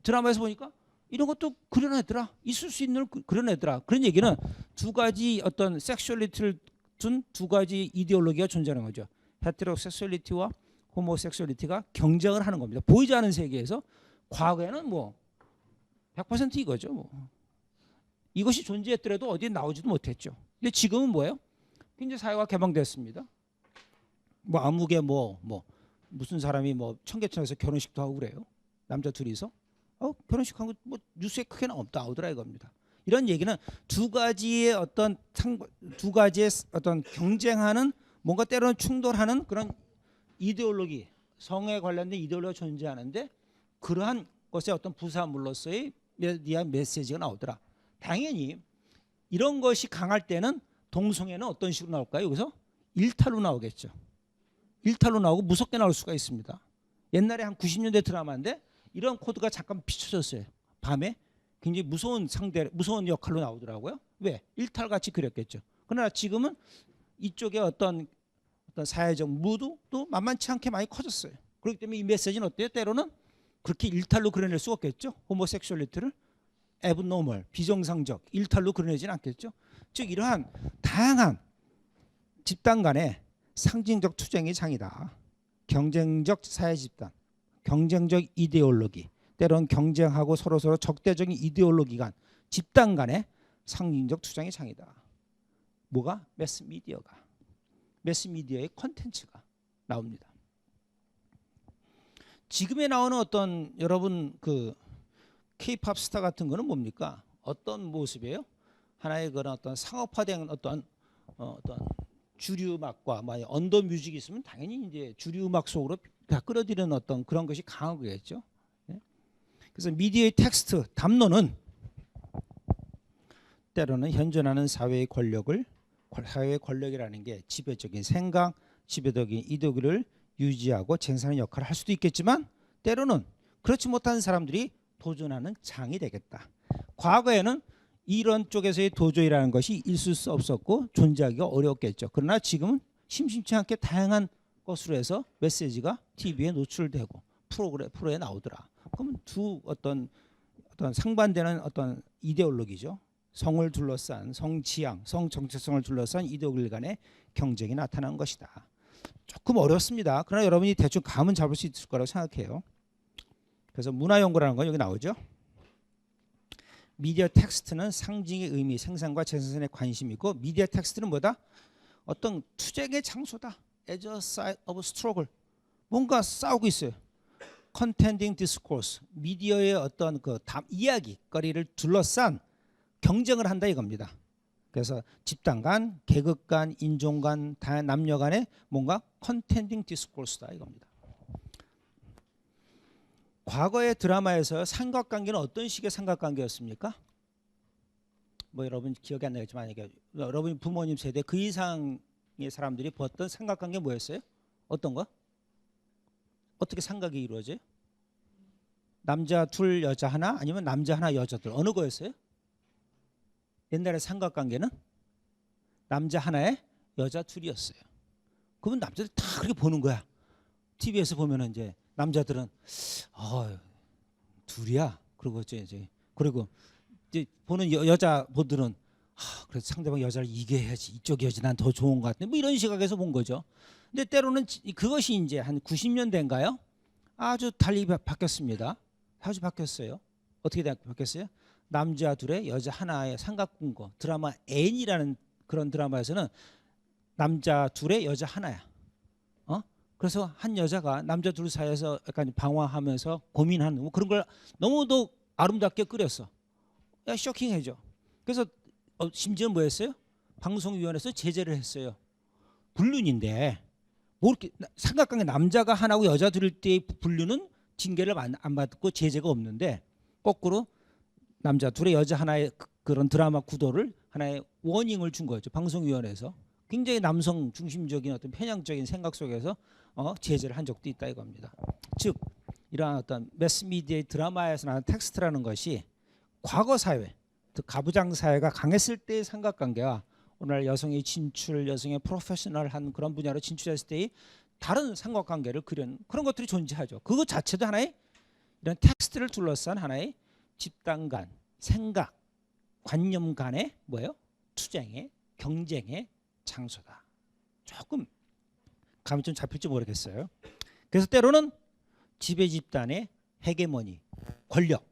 드라마에서 보니까 이런 것도 그려내더라. 있을 수 있는 걸 그려내더라. 그런 얘기는 두 가지 어떤 섹슈얼리티를 둔 두 가지 이데올로기가 존재하는 거죠. 헤테로섹슈얼리티와 호모섹슈얼리티가 경쟁을 하는 겁니다. 보이지 않는 세계에서 과거에는 뭐 100% 이거죠. 뭐. 이것이 존재했더라도 어디에 나오지도 못했죠. 근데 지금은 뭐예요? 이제 사회가 개방됐습니다. 뭐 아무개 뭐 무슨 사람이 뭐 청계천에서 결혼식도 하고 그래요. 남자 둘이서 결혼식 한 거 뭐 뉴스에 크게 나오더라 이겁니다. 이런 얘기는 두 가지의 어떤 경쟁하는 뭔가 때로는 충돌하는 그런 이데올로기, 성에 관련된 이데올로기가 존재하는데 그러한 것의 어떤 부산물로서의 메시지가 나오더라. 당연히 이런 것이 강할 때는 동성애는 어떤 식으로 나올까요? 여기서 일탈로 나오겠죠. 일탈로 나오고 무섭게 나올 수가 있습니다. 옛날에 한 90년대 드라마인데 이런 코드가 잠깐 비춰졌어요. 밤에 굉장히 무서운 역할로 나오더라고요. 왜? 일탈같이 그렸겠죠. 그러나 지금은 이쪽에 어떤 사회적 무드도 만만치 않게 많이 커졌어요. 그렇기 때문에 이 메시지는 어때요? 때로는 그렇게 일탈로 그려낼 수 없겠죠. 호모섹슈얼리티를 abnormal, 비정상적, 일탈로 그려내지는 않겠죠. 즉 이러한 다양한 집단 간의 상징적 투쟁이 장이다. 경쟁적 사회 집단, 경쟁적 이데올로기, 때로는 경쟁하고 서로 적대적인 이데올로기 간 집단 간의 상징적 투쟁이 장이다. 뭐가? 매스미디어의 컨텐츠가 나옵니다. 지금에 나오는 어떤 여러분 그 K-팝 스타 같은 거는 뭡니까? 어떤 모습이에요? 하나의 그런 어떤 상업화된 어떤 주류 음악과 언더 뮤직이 있으면 당연히 이제 주류 음악 속으로 다 끌어들이는 어떤 그런 것이 강한 거겠죠. 네? 그래서 미디어의 텍스트, 담론은 때로는 현존하는 사회의 권력이라는 게 지배적인 생각, 지배적인 이데올로기를 유지하고 쟁사하는 역할을 할 수도 있겠지만 때로는 그렇지 못한 사람들이 도전하는 장이 되겠다. 과거에는 이런 쪽에서의 도조이라는 것이 있을 수 없었고 존재하기가 어려웠겠죠. 그러나 지금은 심심치 않게 다양한 것으로 해서 메시지가 TV에 노출되고 프로에 나오더라. 그러면 두 어떤 상반되는 어떤 이데올로기죠. 성을 둘러싼 성지향, 성 정체성을 둘러싼 이데올로기 간의 경쟁이 나타난 것이다. 조금 어렵습니다. 그러나 여러분이 대충 감은 잡을 수 있을 거라고 생각해요. 그래서 문화연구라는 건 여기 나오죠. 미디어 텍스트는 상징의 의미, 생산과 재생산에 관심이 있고 미디어 텍스트는 뭐다? 어떤 투쟁의 장소다. As a site of struggle. 뭔가 싸우고 있어요. Contending discourse. 미디어의 어떤 그 이야기거리를 둘러싼 경쟁을 한다 이겁니다. 그래서 집단 간, 계급 간, 인종 간, 다양한 남녀 간의 뭔가 contending discourse다 이겁니다. 과거의 드라마에서 삼각관계는 어떤 식의 삼각관계였습니까? 뭐 여러분 기억이 안 나겠지만 여러분 부모님 세대 그 이상의 사람들이 봤던 삼각관계 뭐였어요? 어떤 거? 어떻게 삼각이 이루어져요? 남자 둘 여자 하나 아니면 남자 하나 여자 둘 어느 거였어요? 옛날에 삼각관계는 남자 하나에 여자 둘이었어요. 그러면 남자들 다 그렇게 보는 거야. TV에서 보면은 이제 남자들은 둘이야. 그리고 그리고 이제 보는 여자분들은 그래서 상대방 여자를 이겨야지 이쪽 여자 난 더 좋은 것 같아. 뭐 이런 시각에서 본 거죠. 근데 때로는 그것이 이제 한 90년대인가요? 아주 달리 바뀌었습니다. 아주 바뀌었어요. 어떻게 바뀌었어요? 남자 둘에 여자 하나의 삼각관계 드라마 N이라는 그런 드라마에서는 남자 둘에 여자 하나야. 그래서 한 여자가 남자 둘 사이에서 약간 방황하면서 고민하는 뭐 그런 걸 너무도 아름답게 끓였어. 야, 쇼킹해져. 그래서 심지어 뭐였어요? 방송위원회에서 제재를 했어요. 불륜인데 뭐 이렇게 삼각관계 남자가 하나고 여자 둘일 때의 불륜은 징계를 안 받고 제재가 없는데 거꾸로 남자 둘에 여자 하나의 그런 드라마 구도를 하나의 워닝을 준 거죠. 방송위원회에서. 굉장히 남성 중심적인 어떤 편향적인 생각 속에서 제재를 한 적도 있다 이겁니다. 즉 이러한 어떤 매스미디어의 드라마에서 나오는 텍스트라는 것이 과거 사회, 가부장 사회가 강했을 때의 삼각관계와 오늘 여성의 진출, 여성의 프로페셔널한 그런 분야로 진출했을 때의 다른 삼각관계를 그린 그런 것들이 존재하죠. 그것 자체도 하나의 이런 텍스트를 둘러싼 하나의 집단 간, 생각, 관념 간의 뭐예요? 투쟁의, 경쟁의 장소다. 조금 감이 좀 잡힐지 모르겠어요. 그래서 때로는 지배 집단의 헤게모니, 권력,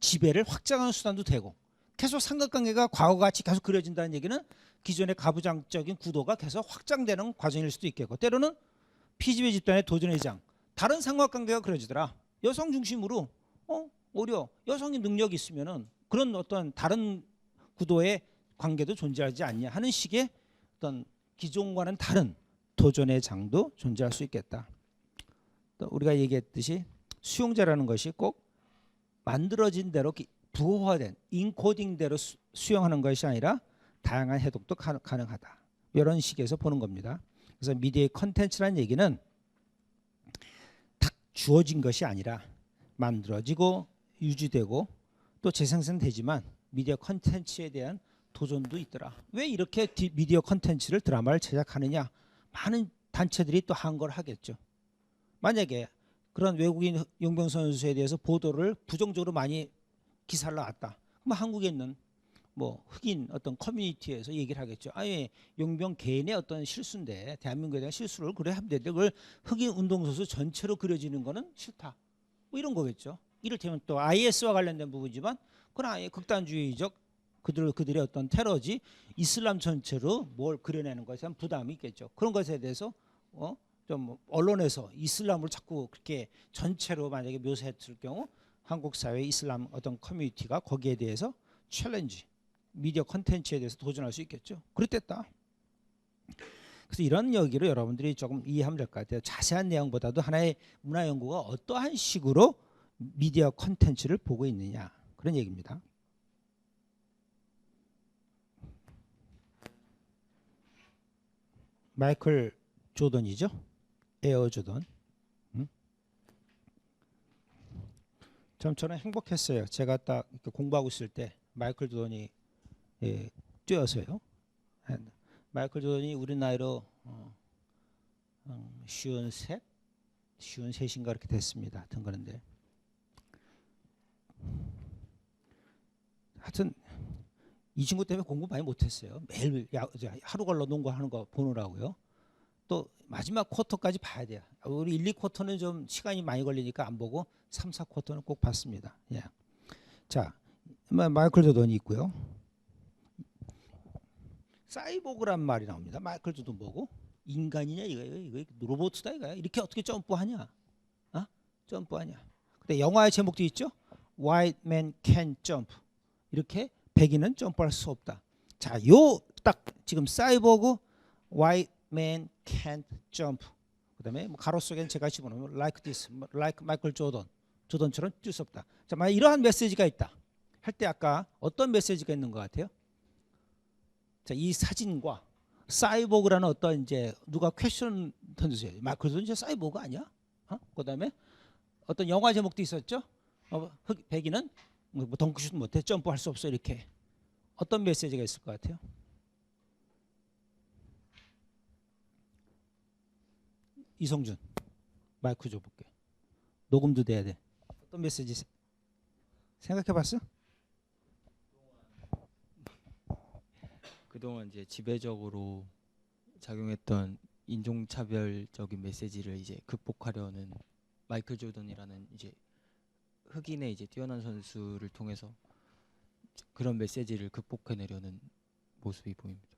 지배를 확장하는 수단도 되고 계속 삼각관계가 과거같이 계속 그려진다는 얘기는 기존의 가부장적인 구도가 계속 확장되는 과정일 수도 있겠고 때로는 피지배 집단의 도전의 장, 다른 삼각관계가 그려지더라. 여성 중심으로 오히려 여성이 능력이 있으면은 그런 어떤 다른 구도의 관계도 존재하지 않냐 하는 식의 어떤 기존과는 다른 도전의 장도 존재할 수 있겠다. 또 우리가 얘기했듯이 수용자라는 것이 꼭 만들어진 대로 부호화된 인코딩대로 수용하는 것이 아니라 다양한 해독도 가능하다. 이런 식에서 보는 겁니다. 그래서 미디어의 컨텐츠라는 얘기는 딱 주어진 것이 아니라 만들어지고 유지되고 또 재생산되지만 미디어 컨텐츠에 대한 도전도 있더라. 왜 이렇게 미디어 컨텐츠를 드라마를 제작하느냐? 많은 단체들이 또 한 걸 하겠죠. 만약에 그런 외국인 용병 선수에 대해서 보도를 부정적으로 많이 기사를 나왔다. 그럼 한국에 있는 뭐 흑인 어떤 커뮤니티에서 얘기를 하겠죠. 아예 용병 개인의 어떤 실수인데 대한민국에 대한 실수를 그래 하면 되는데 그걸 흑인 운동선수 전체로 그려지는 거는 싫다. 뭐 이런 거겠죠. 이를테면 또 IS와 관련된 부분이지만 그건 아예 극단주의적 그들의 어떤 테러지 이슬람 전체로 뭘 그려내는 것에 대한 부담이 있겠죠. 그런 것에 대해서 좀 언론에서 이슬람을 자꾸 그렇게 전체로 만약에 묘사했을 경우 한국 사회 이슬람 어떤 커뮤니티가 거기에 대해서 챌린지 미디어 컨텐츠에 대해서 도전할 수 있겠죠. 그랬댔다. 그래서 이런 여기로 여러분들이 조금 이해하면 될 것 같아요. 자세한 내용보다도 하나의 문화 연구가 어떠한 식으로 미디어 컨텐츠를 보고 있느냐 그런 얘기입니다. 마이클 조던이죠. 에어 조던. 저는 행복했어요. 제가 딱 공부하고 있을 때 마이클 조던이 예, 뛰어서요. 마이클 조던이 우리 나이로 53인가 그렇게 됐습니다. 하여튼 그런데 하여튼 이 친구 때문에 공부 많이 못했어요. 매일 하루 걸러 농구하는 거 보느라고요. 또 마지막 쿼터까지 봐야 돼요. 우리 1, 2쿼터는 좀 시간이 많이 걸리니까 안 보고 3, 4쿼터는 꼭 봤습니다. 예. 자, 마이클 조던이 있고요. 사이보그란 말이 나옵니다. 마이클 조던 보고 인간이냐 이거 로봇이다 이거야. 이렇게 어떻게 점프하냐? 점프하냐? 근데 영화의 제목도 있죠. White Man Can Jump. 이렇게 백인은 점프할 수 없다. 자, 요 딱 지금 사이보그 White Man Can't Jump. 그다음에 뭐 가로 속에는 제가 집어넣으면 like this, like 마이클 조던처럼 뛸 수 없다. 자, 만약 이러한 메시지가 있다. 할 때 아까 어떤 메시지가 있는 것 같아요? 자, 이 사진과 사이보그라는 어떤 이제 누가 퀘스천 던지세요. 마이클 조던 이제 사이보그 아니야? 그다음에 어떤 영화 제목도 있었죠. 백인은 뭐 덩크슛 못해, 점프할 수 없어 이렇게. 어떤 메시지가 있을 것 같아요? 이성준, 마이크 줘볼게. 녹음도 돼야 돼. 어떤 메시지 생각해봤어? 그동안 이제 지배적으로 작용했던 인종차별적인 메시지를 이제 극복하려는 마이클 조던이라는 이제 흑인의 이제 뛰어난 선수를 통해서 그런 메시지를 극복해내려는 모습이 보입니다.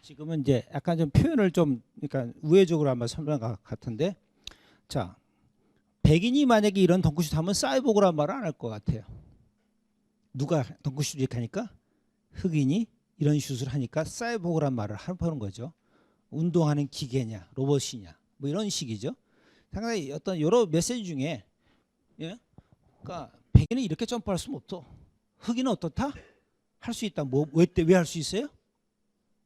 지금은 이제 약간 좀 표현을 좀 그러니까 우회적으로 한번 설명한 것 같은데, 자, 백인이 만약에 이런 덩크슛 하면 사이보그란 말을 안 할 것 같아요. 누가 덩크슛 이렇게 하니까 흑인이 이런 슛을 하니까 사이보그란 말을 하는 거죠. 운동하는 기계냐, 로봇이냐, 뭐 이런 식이죠. 상당히 어떤 여러 메시지 중에, 예, 그러니까 백인은 이렇게 점프할 수는 없어. 흑인은 어떻다? 할 수 있다. 뭐 왜 할 수 있어요?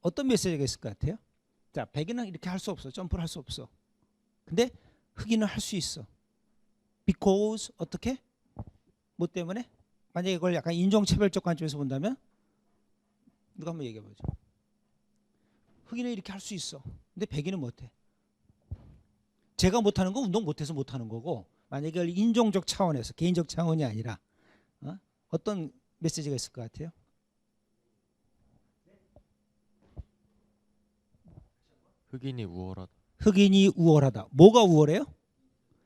어떤 메시지가 있을 것 같아요? 자, 백인은 이렇게 할 수 없어. 점프를 할 수 없어. 근데 흑인은 할 수 있어. Because 어떻게? 뭐 때문에? 만약에 이걸 약간 인종차별적 관점에서 본다면 누가 한번 얘기해 보죠. 흑인은 이렇게 할 수 있어. 근데 백인은 못해. 제가 못하는 건 운동 못해서 못하는 거고, 만약에 이걸 인종적 차원에서 개인적 차원이 아니라 어떤 메시지가 있을 것 같아요? 흑인이 우월하다. 흑인이 우월하다. 뭐가 우월해요?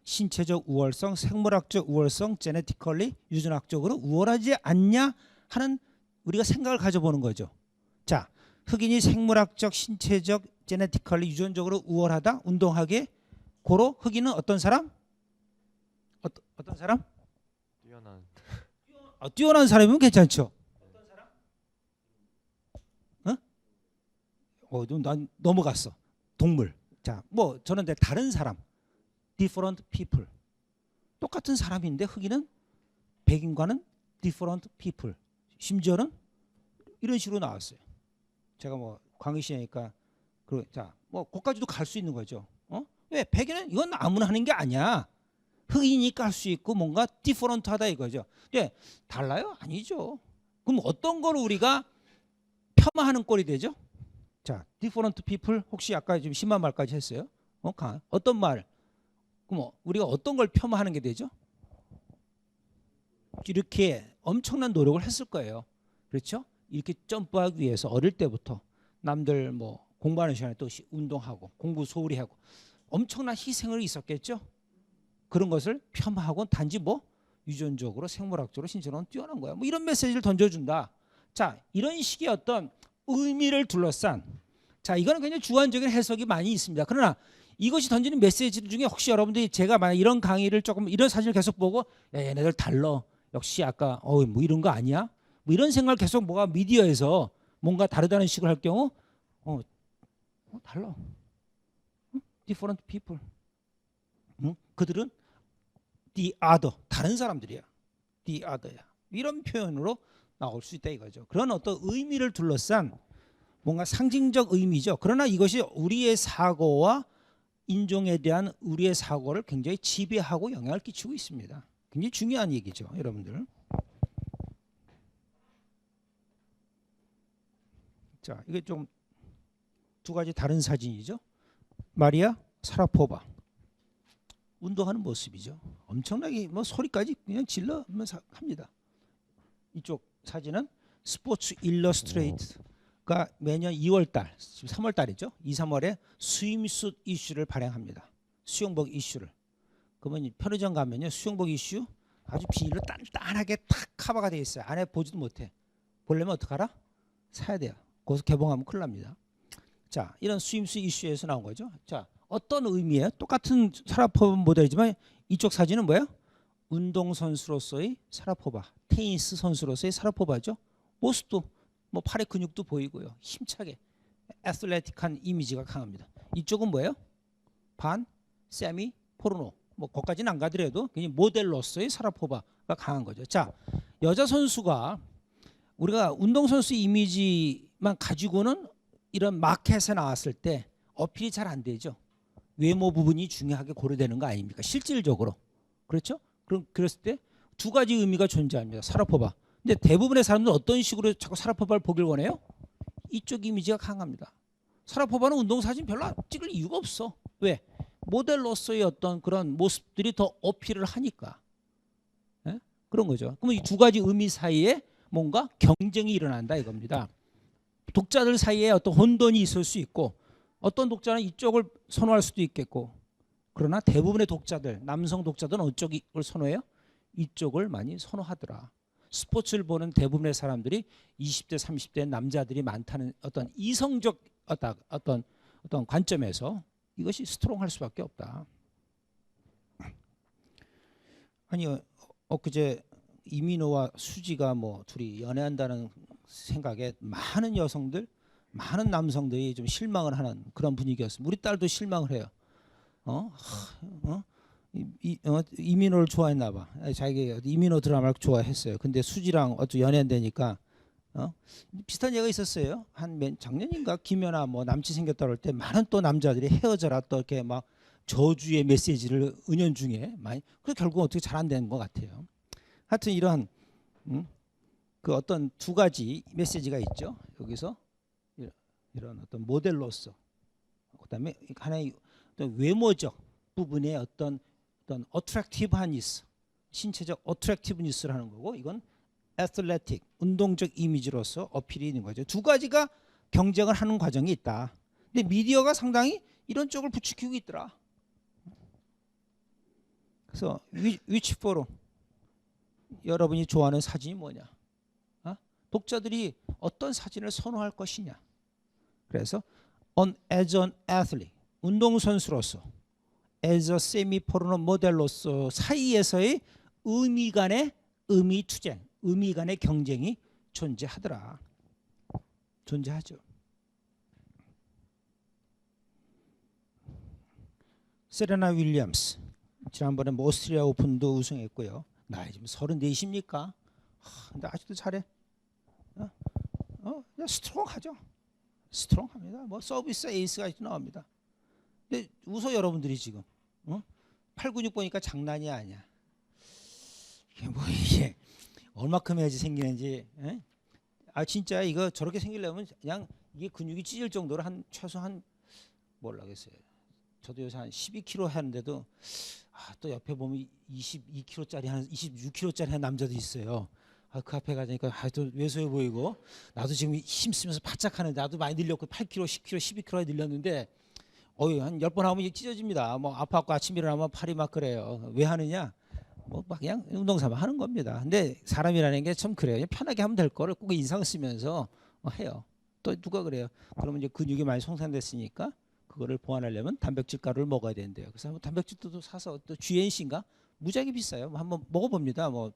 신체적 우월성, 생물학적 우월성, 제네티컬리 유전학적으로 우월하지 않냐 하는 우리가 생각을 가져보는 거죠. 자, 흑인이 생물학적, 신체적, 제네티컬리 유전적으로 우월하다. 운동하게. 고로 흑인은 어떤 사람? 어떤 사람? 뛰어난. 뛰어난 사람이면 괜찮죠. 어떤 사람? 난 넘어갔어. 동물. 자, 뭐 저는 다른 사람. different people. 똑같은 사람인데 흑인은 백인과는 different people. 심지어는 이런 식으로 나왔어요. 제가 뭐 광희시니까 자, 뭐 거기까지도 갈 수 있는 거죠. 왜? 백인은 이건 아무나 하는 게 아니야. 흑인이니까 할 수 있고 뭔가 different하다 이거죠. 예, 달라요? 아니죠. 그럼 어떤 걸 우리가 폄하하는 꼴이 되죠? 자, different people 혹시 아까 좀 심한 말까지 했어요. 어떤 말? 그럼 우리가 어떤 걸 폄하하는 게 되죠? 이렇게 엄청난 노력을 했을 거예요. 그렇죠? 이렇게 점프하기 위해서 어릴 때부터 남들 뭐 공부하는 시간에 또 운동하고 공부 소홀히 하고 엄청난 희생을 있었겠죠? 그런 것을 폄하하고 단지 뭐 유전적으로 생물학적으로 신체적으로 뛰어난 거야. 뭐 이런 메시지를 던져준다. 자, 이런 식의 어떤 의미를 둘러싼, 자, 이거는 굉장히 주관적인 해석이 많이 있습니다. 그러나 이것이 던지는 메시지 중에 혹시 여러분들이 제가 만약 이런 강의를 조금 이런 사진을 계속 보고 야, 얘네들 달러 역시 아까 뭐 이런 거 아니야? 뭐 이런 생각을 계속 뭐가 미디어에서 뭔가 다르다는 식으로 할 경우 달라. different people. 그들은 the other, 다른 사람들이야. the other야. 이런 표현으로 나올 수 있다 이거죠. 그런 어떤 의미를 둘러싼 뭔가 상징적 의미죠. 그러나 이것이 우리의 사고와 인종에 대한 우리의 사고를 굉장히 지배하고 영향을 끼치고 있습니다. 굉장히 중요한 얘기죠, 여러분들. 자, 이게 좀 두 가지 다른 사진이죠. 마리아 사라포바 운동하는 모습이죠. 엄청나게 뭐 소리까지 그냥 질러면서 합니다. 이쪽 사진은 스포츠 일러스트레이트가 매년 2월달, 지금 3월달이죠. 2, 3월에 스윙슛 이슈를 발행합니다. 수영복 이슈를. 그러면 편의점 가면요, 수영복 이슈 아주 비닐로 단단하게 탁 커버가 되어 있어요. 안에 보지도 못해. 보려면 어떡하라? 사야 돼요. 거기서 개봉하면 큰일 납니다. 자, 이런 스윙슛 이슈에서 나온 거죠. 자, 어떤 의미예요? 똑같은 사라포바 모델이지만 이쪽 사진은 뭐예요? 운동선수로서의 사라포바, 테니스 선수로서의 사라포바죠. 모습도 뭐 팔의 근육도 보이고요. 힘차게 애슬레틱한 이미지가 강합니다. 이쪽은 뭐예요? 반 세미 포르노. 뭐 거기까지는 안 가더라도 그냥 모델로서의 사라포바가 강한 거죠. 자, 여자 선수가 우리가 운동선수 이미지만 가지고는 이런 마켓에 나왔을 때 어필이 잘 안 되죠. 외모 부분이 중요하게 고려되는 거 아닙니까? 실질적으로. 그렇죠? 그랬을 때 두 가지 의미가 존재합니다. 사라포바. 근데 대부분의 사람들은 어떤 식으로 자꾸 사라포바를 보길 원해요? 이쪽 이미지가 강합니다. 사라포바는 운동사진 별로 찍을 이유가 없어. 왜? 모델로서의 어떤 그런 모습들이 더 어필을 하니까. 예? 그런 거죠. 그러면 이 두 가지 의미 사이에 뭔가 경쟁이 일어난다 이겁니다. 독자들 사이에 어떤 혼돈이 있을 수 있고 어떤 독자는 이쪽을 선호할 수도 있겠고 그러나 대부분의 독자들, 남성 독자들은 어쪽을 선호해요? 이쪽을 많이 선호하더라. 스포츠를 보는 대부분의 사람들이 20대, 30대 남자들이 많다는 어떤 이성적 어떤 관점에서 이것이 스트롱할 수밖에 없다. 아니 엊그제 이민호와 수지가 뭐 둘이 연애한다는 생각에 많은 여성들, 많은 남성들이 좀 실망을 하는 그런 분위기였습니다. 우리 딸도 실망을 해요. 이민호를 좋아했나 봐. 자기가 이민호 드라마를 좋아했어요. 근데 수지랑 어떤 연애한다니까 비슷한 얘기가 있었어요. 한 작년인가 김연아 뭐 남친 생겼다 그럴 때 많은 또 남자들이 헤어져라 또 이렇게 막 저주의 메시지를 은연중에 많이. 그래서 결국 어떻게 잘 안 되는 것 같아요. 하여튼 이러한 그 어떤 두 가지 메시지가 있죠. 여기서 이런 어떤 모델로서 그다음에 하나의 어떤 외모적 부분의 어떤 어트랙티브하니스, 신체적 어트랙티브니스를 하는 거고 이건 애슬레틱, 운동적 이미지로서 어필이 있는 거죠. 두 가지가 경쟁을 하는 과정이 있다. 근데 미디어가 상당히 이런 쪽을 부추기고 있더라. 그래서 위치 포럼 여러분이 좋아하는 사진이 뭐냐? 독자들이 어떤 사진을 선호할 것이냐? 그래서 as an athlete, 운동선수로서 as a semi-porno 모델로서 사이에서의 의미 간의 의미 투쟁, 의미 간의 경쟁이 존재하더라. 존재하죠. 세레나 윌리엄스 지난번에 뭐 오스트리아 오픈도 우승했고요. 나이 지금 34입니까? 근데 아직도 잘해. 스트롱하죠. 스트롱합니다. 뭐 서비스 에이스가 아직도 나옵니다. 근데 웃어 여러분들이 지금 8, 9, 6 보니까 장난이 아니야. 이게 뭐 이게 얼마큼 해야지 생기는지. 진짜 이거 저렇게 생기려면 그냥 이게 근육이 찢을 정도로 한 최소 한 뭐라겠어요. 저도 요새 한 12kg 하는데도 또 옆에 보면 22kg짜리 한 26kg짜리 한 남자도 있어요. 그 앞에 가니까 또 왜소해 보이고 나도 지금 힘쓰면서 바짝 하는데 나도 많이 늘렸고 8kg, 10kg, 12kg에 늘렸는데 한 10번 하면 찢어집니다. 뭐 아파갖고 아침 일어나면 팔이 막 그래요. 왜 하느냐? 뭐 막 그냥 운동 삼아 하는 겁니다. 근데 사람이라는 게 참 그래요. 그냥 편하게 하면 될 거를 꼭 인상 쓰면서 해요. 또 누가 그래요? 그러면 이제 근육이 많이 손상됐으니까 그거를 보완하려면 단백질 가루를 먹어야 된대요. 그래서 한번 단백질도 사서 또 GNC인가 무지하게 비싸요. 한번 먹어봅니다. 뭐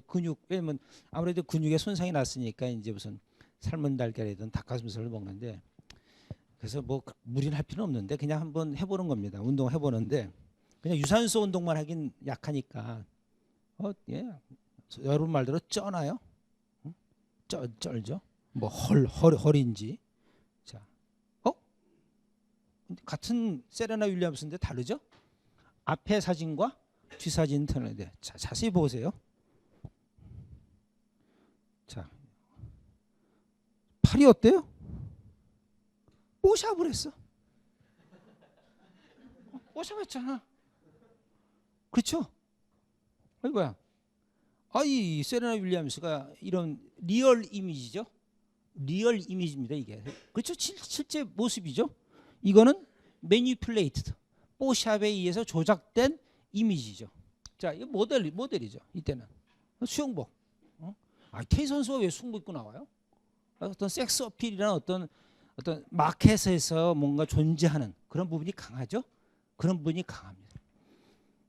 근육 왜냐면 아무래도 근육에 손상이 났으니까 이제 무슨 삶은 달걀이든 닭가슴살을 먹는데 그래서 뭐 무리는 할 필요는 없는데 그냥 한번 해보는 겁니다. 운동 해보는데 그냥 유산소 운동만 하긴 약하니까 예 여러분 말대로 쩌나요? 쩔죠? 뭐 헐인지 자 같은 세레나 윌리엄스인데 다르죠? 앞에 사진과 뒤 사진 틀는데 자 자세히 보세요. 자 팔이 어때요? 뽀샵을 했어. 뽀샵했잖아. 그렇죠? 이거야. 이 세레나 윌리엄스가 이런 리얼 이미지죠. 리얼 이미지입니다 이게. 그렇죠? 실제 모습이죠. 이거는 매니플레이트, 뽀샵에 의해서 조작된 이미지죠. 자, 이거 모델이죠. 이때는 수영복. 테이 선수가 왜 수영복 입고 나와요? 어떤 섹스 어필이라는 어떤 마켓에서 뭔가 존재하는 그런 부분이 강하죠. 그런 부분이 강합니다.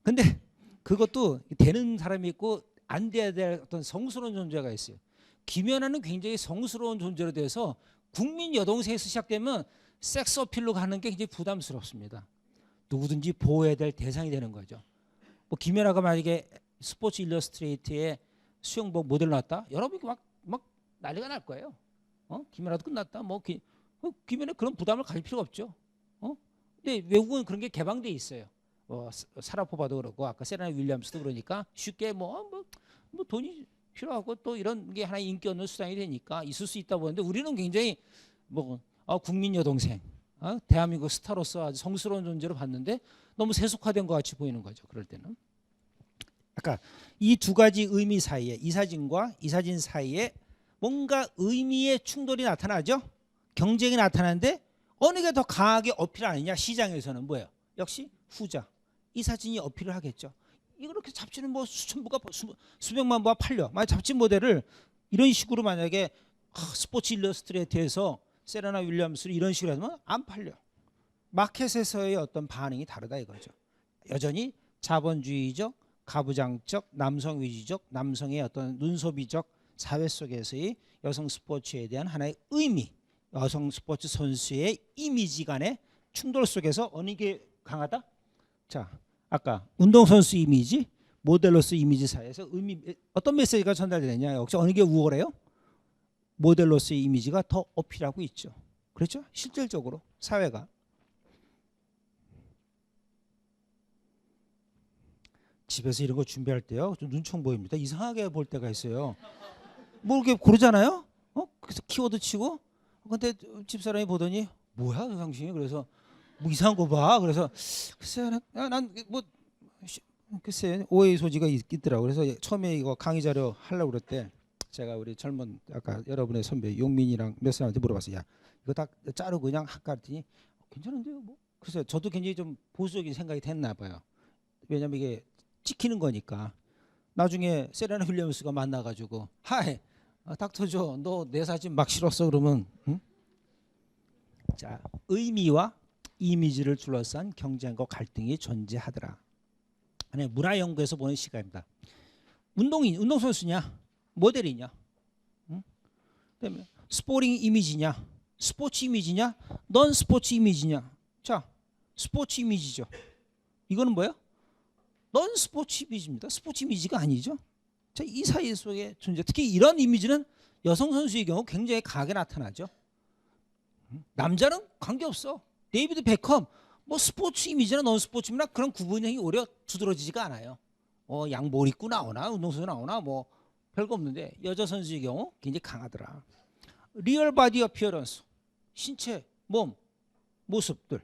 근데 그것도 되는 사람이 있고 안 돼야 될 어떤 성스러운 존재가 있어요. 김연아는 굉장히 성스러운 존재로 돼서 국민 여동생에서 시작되면 섹스 어필로 가는 게 굉장히 부담스럽습니다. 누구든지 보호해야 될 대상이 되는 거죠. 뭐 김연아가 만약에 스포츠 일러스트레이트에 수영복 모델로 나왔다, 여러분이 막 난리가 날 거예요. 김연아도 끝났다. 김연아 그런 부담을 가질 필요가 없죠. 근데 외국은 그런 게 개방돼 있어요. 사라포바도 그렇고 아까 세레나 윌리엄스도 그러니까 쉽게 뭐 돈이 필요하고 또 이런 게 하나의 인기 얻는 수단이 되니까 있을 수 있다 보는데 우리는 굉장히 국민 여동생, 대한민국 스타로서 아주 성스러운 존재로 봤는데 너무 세속화된 것 같이 보이는 거죠. 그럴 때는. 아까 이 두 가지 의미 사이에 이 사진과 이 사진 사이에 뭔가 의미의 충돌이 나타나죠. 경쟁이 나타나는데 어느 게 더 강하게 어필하느냐 시장에서는 뭐예요? 역시 후자. 이 사진이 어필을 하겠죠. 이렇게 잡지는 뭐 수천 부가 수백만 부가 팔려. 만약 잡지 모델을 이런 식으로 만약에 스포츠 일러스트레이트에서 세레나 윌리엄스를 이런 식으로 하면 안 팔려. 마켓에서의 어떤 반응이 다르다 이거죠. 여전히 자본주의적, 가부장적, 남성 위주적, 남성의 어떤 눈소비적 사회 속에서의 여성 스포츠에 대한 하나의 의미, 여성 스포츠 선수의 이미지 간의 충돌 속에서 어느 게 강하다? 자, 아까 운동선수 이미지, 모델로서 이미지 사이에서 어떤 메시지가 전달되느냐? 역시 어느 게 우월해요? 모델로서의 이미지가 더 어필하고 있죠. 그렇죠? 실질적으로 사회가. 집에서 이런 거 준비할 때요, 좀 눈총 보입니다. 이상하게 볼 때가 있어요. 뭐 이렇게 고르잖아요. 그래서 키워드 치고, 근데 집사람이 보더니 뭐야, 그 당신이? 그래서 뭐 이상한 거 봐. 그래서 글쎄, 난 뭐 글쎄 오해의 소지가 있더라고. 그래서 처음에 이거 강의 자료 하려고 그랬대. 제가 우리 젊은 아까 여러분의 선배 용민이랑 몇 사람한테 물어봤어요. 야, 이거 다 자르고 그냥 할까 했더니 괜찮은데요, 뭐. 그래서 저도 굉장히 좀 보수적인 생각이 됐나 봐요. 왜냐면 이게 찍히는 거니까. 나중에 세레나 윌리엄스가 만나가지고 하이, 닥터 조, 너 내 사진 막 실었어 그러면, 응? 자, 의미와 이미지를 둘러싼 경쟁과 갈등이 존재하더라. 문화 연구에서 보는 시각입니다. 운동선수냐, 모델이냐, 응? 그다음에 스포링 이미지냐, 스포츠 이미지냐, 넌 스포츠 이미지냐. 자, 스포츠 이미지죠. 이거는 뭐예요? 넌 스포츠 이미지입니다. 스포츠 이미지가 아니죠. 자, 이 사이 속에 존재. 특히 이런 이미지는 여성 선수의 경우 굉장히 강하게 나타나죠. 남자는 관계없어. 데이비드 베컴 뭐 스포츠 이미지나 넌 스포츠나 그런 구분이 오히려 두드러지지가 않아요. 양복 입고 나오나 운동선수 나오나 뭐 별거 없는데 여자 선수의 경우 굉장히 강하더라. 리얼 바디 어피어런스, 신체, 몸, 모습들.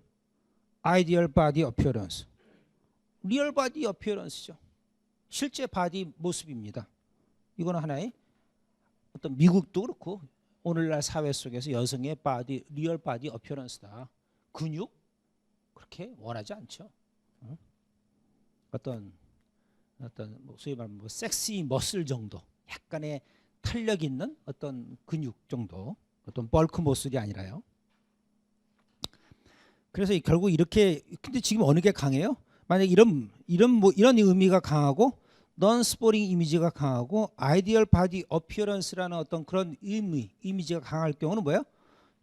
아이디얼 바디 어피어런스. 리얼 바디 어피어런스죠. 실제 바디 모습입니다. 이거는 하나의 어떤 미국도 그렇고 오늘날 사회 속에서 여성의 바디, 리얼 바디 어피어런스다. 근육 그렇게 원하지 않죠. 어떤 뭐 소위 말하면 뭐 섹시 머슬 정도, 약간의 탄력 있는 어떤 근육 정도, 어떤 벌크 머슬이 아니라요. 그래서 결국 이렇게. 근데 지금 어느 게 강해요? 만약 이런 의미가 강하고 넌 스포링 이미지가 강하고 아이디얼 바디 어피어런스라는 어떤 그런 이미지가 강할 경우는 뭐예요?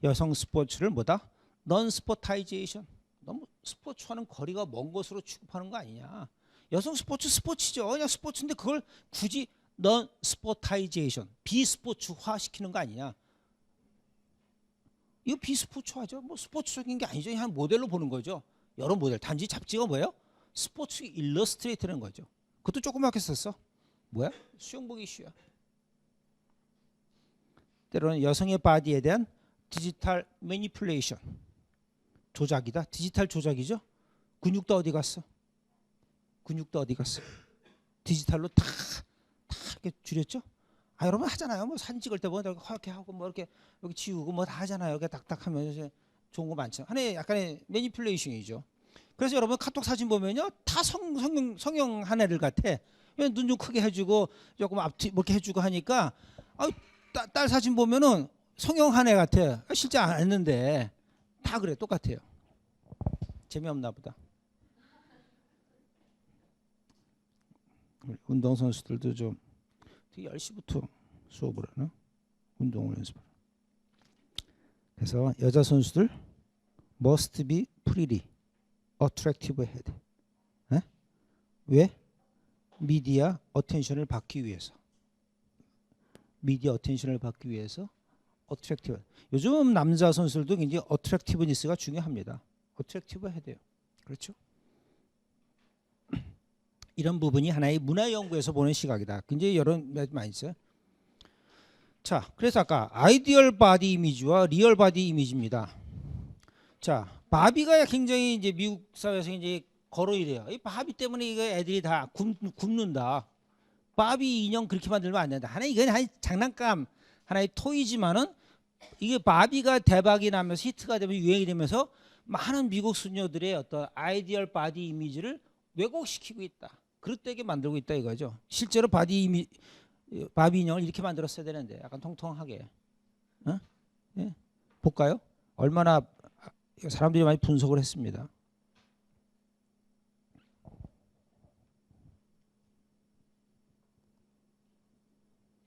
여성 스포츠를 뭐다? 넌 스포타이제이션. 너무 스포츠와는 거리가 먼 것으로 취급하는 거 아니냐. 여성 스포츠죠. 그냥 스포츠인데 그걸 굳이 넌 스포타이제이션, 비스포츠화 시키는 거 아니냐. 이거 비스포츠화죠. 뭐 스포츠적인 게 아니죠. 한 모델로 보는 거죠. 여러 모델. 단지 잡지가 뭐예요? 스포츠 일러스트레이트라는 거죠. 그것도 조그맣게 썼어. 뭐야? 수영복 이슈야. 때로는 여성의 바디에 대한 디지털 매니플레이션, 조작이다. 디지털 조작이죠. 근육도 어디 갔어? 근육도 어디 갔어? 디지털로 다 이렇게 줄였죠. 아 여러분 하잖아요. 뭐 사진 찍을 때 뭐 이렇게 하고 뭐 이렇게 여기 지우고 뭐 다 하잖아요. 이렇게 딱딱하면 좋은 거 많죠. 하나의 약간의 매니플레이션이죠. 그래서 여러분 카톡 사진 보면요 다 성형 한 애들 같아. 눈 좀 크게 해주고 조금 앞뒤 이렇게 해주고 하니까 딸 사진 보면은 성형 한 애 같아. 실제 안 했는데 다 그래 똑같아요. 재미없나 보다. 운동 선수들도 좀 되게 10시부터 수업을 하나? 운동을 연습을. 그래서 여자 선수들 must be pretty, attractive head. 에? 왜? 미디어 어텐션을 받기 위해서. 미디어 어텐션을 받기 위해서 attractive. 요즘 남자 선수들도 굉장히 attractiveness가 중요합니다. attractive 해야 돼요. 그렇죠? 이런 부분이 하나의 문화 연구에서 보는 시각이다. 굉장히 여러 많이 있어요. 자, 그래서 아까 아이디얼 바디 이미지와 리얼 바디 이미지입니다. 자, 바비가 굉장히 이제 미국 사회에서 이제 거론이래요. 이 바비 때문에 이거 애들이 다 굶는다. 바비 인형 그렇게 만들면 안 된다. 이건 하나의 장난감, 하나의 토이지만은 이게 바비가 대박이 나면서 히트가 되면 유행이 되면서 많은 미국 수녀들의 어떤 아이디얼 바디 이미지를 왜곡시키고 있다. 그릇되게 만들고 있다 이거죠. 실제로 바비 인형을 이렇게 만들었어야 되는데 약간 통통하게. 예? 볼까요? 얼마나 사람들이 많이 분석을 했습니다.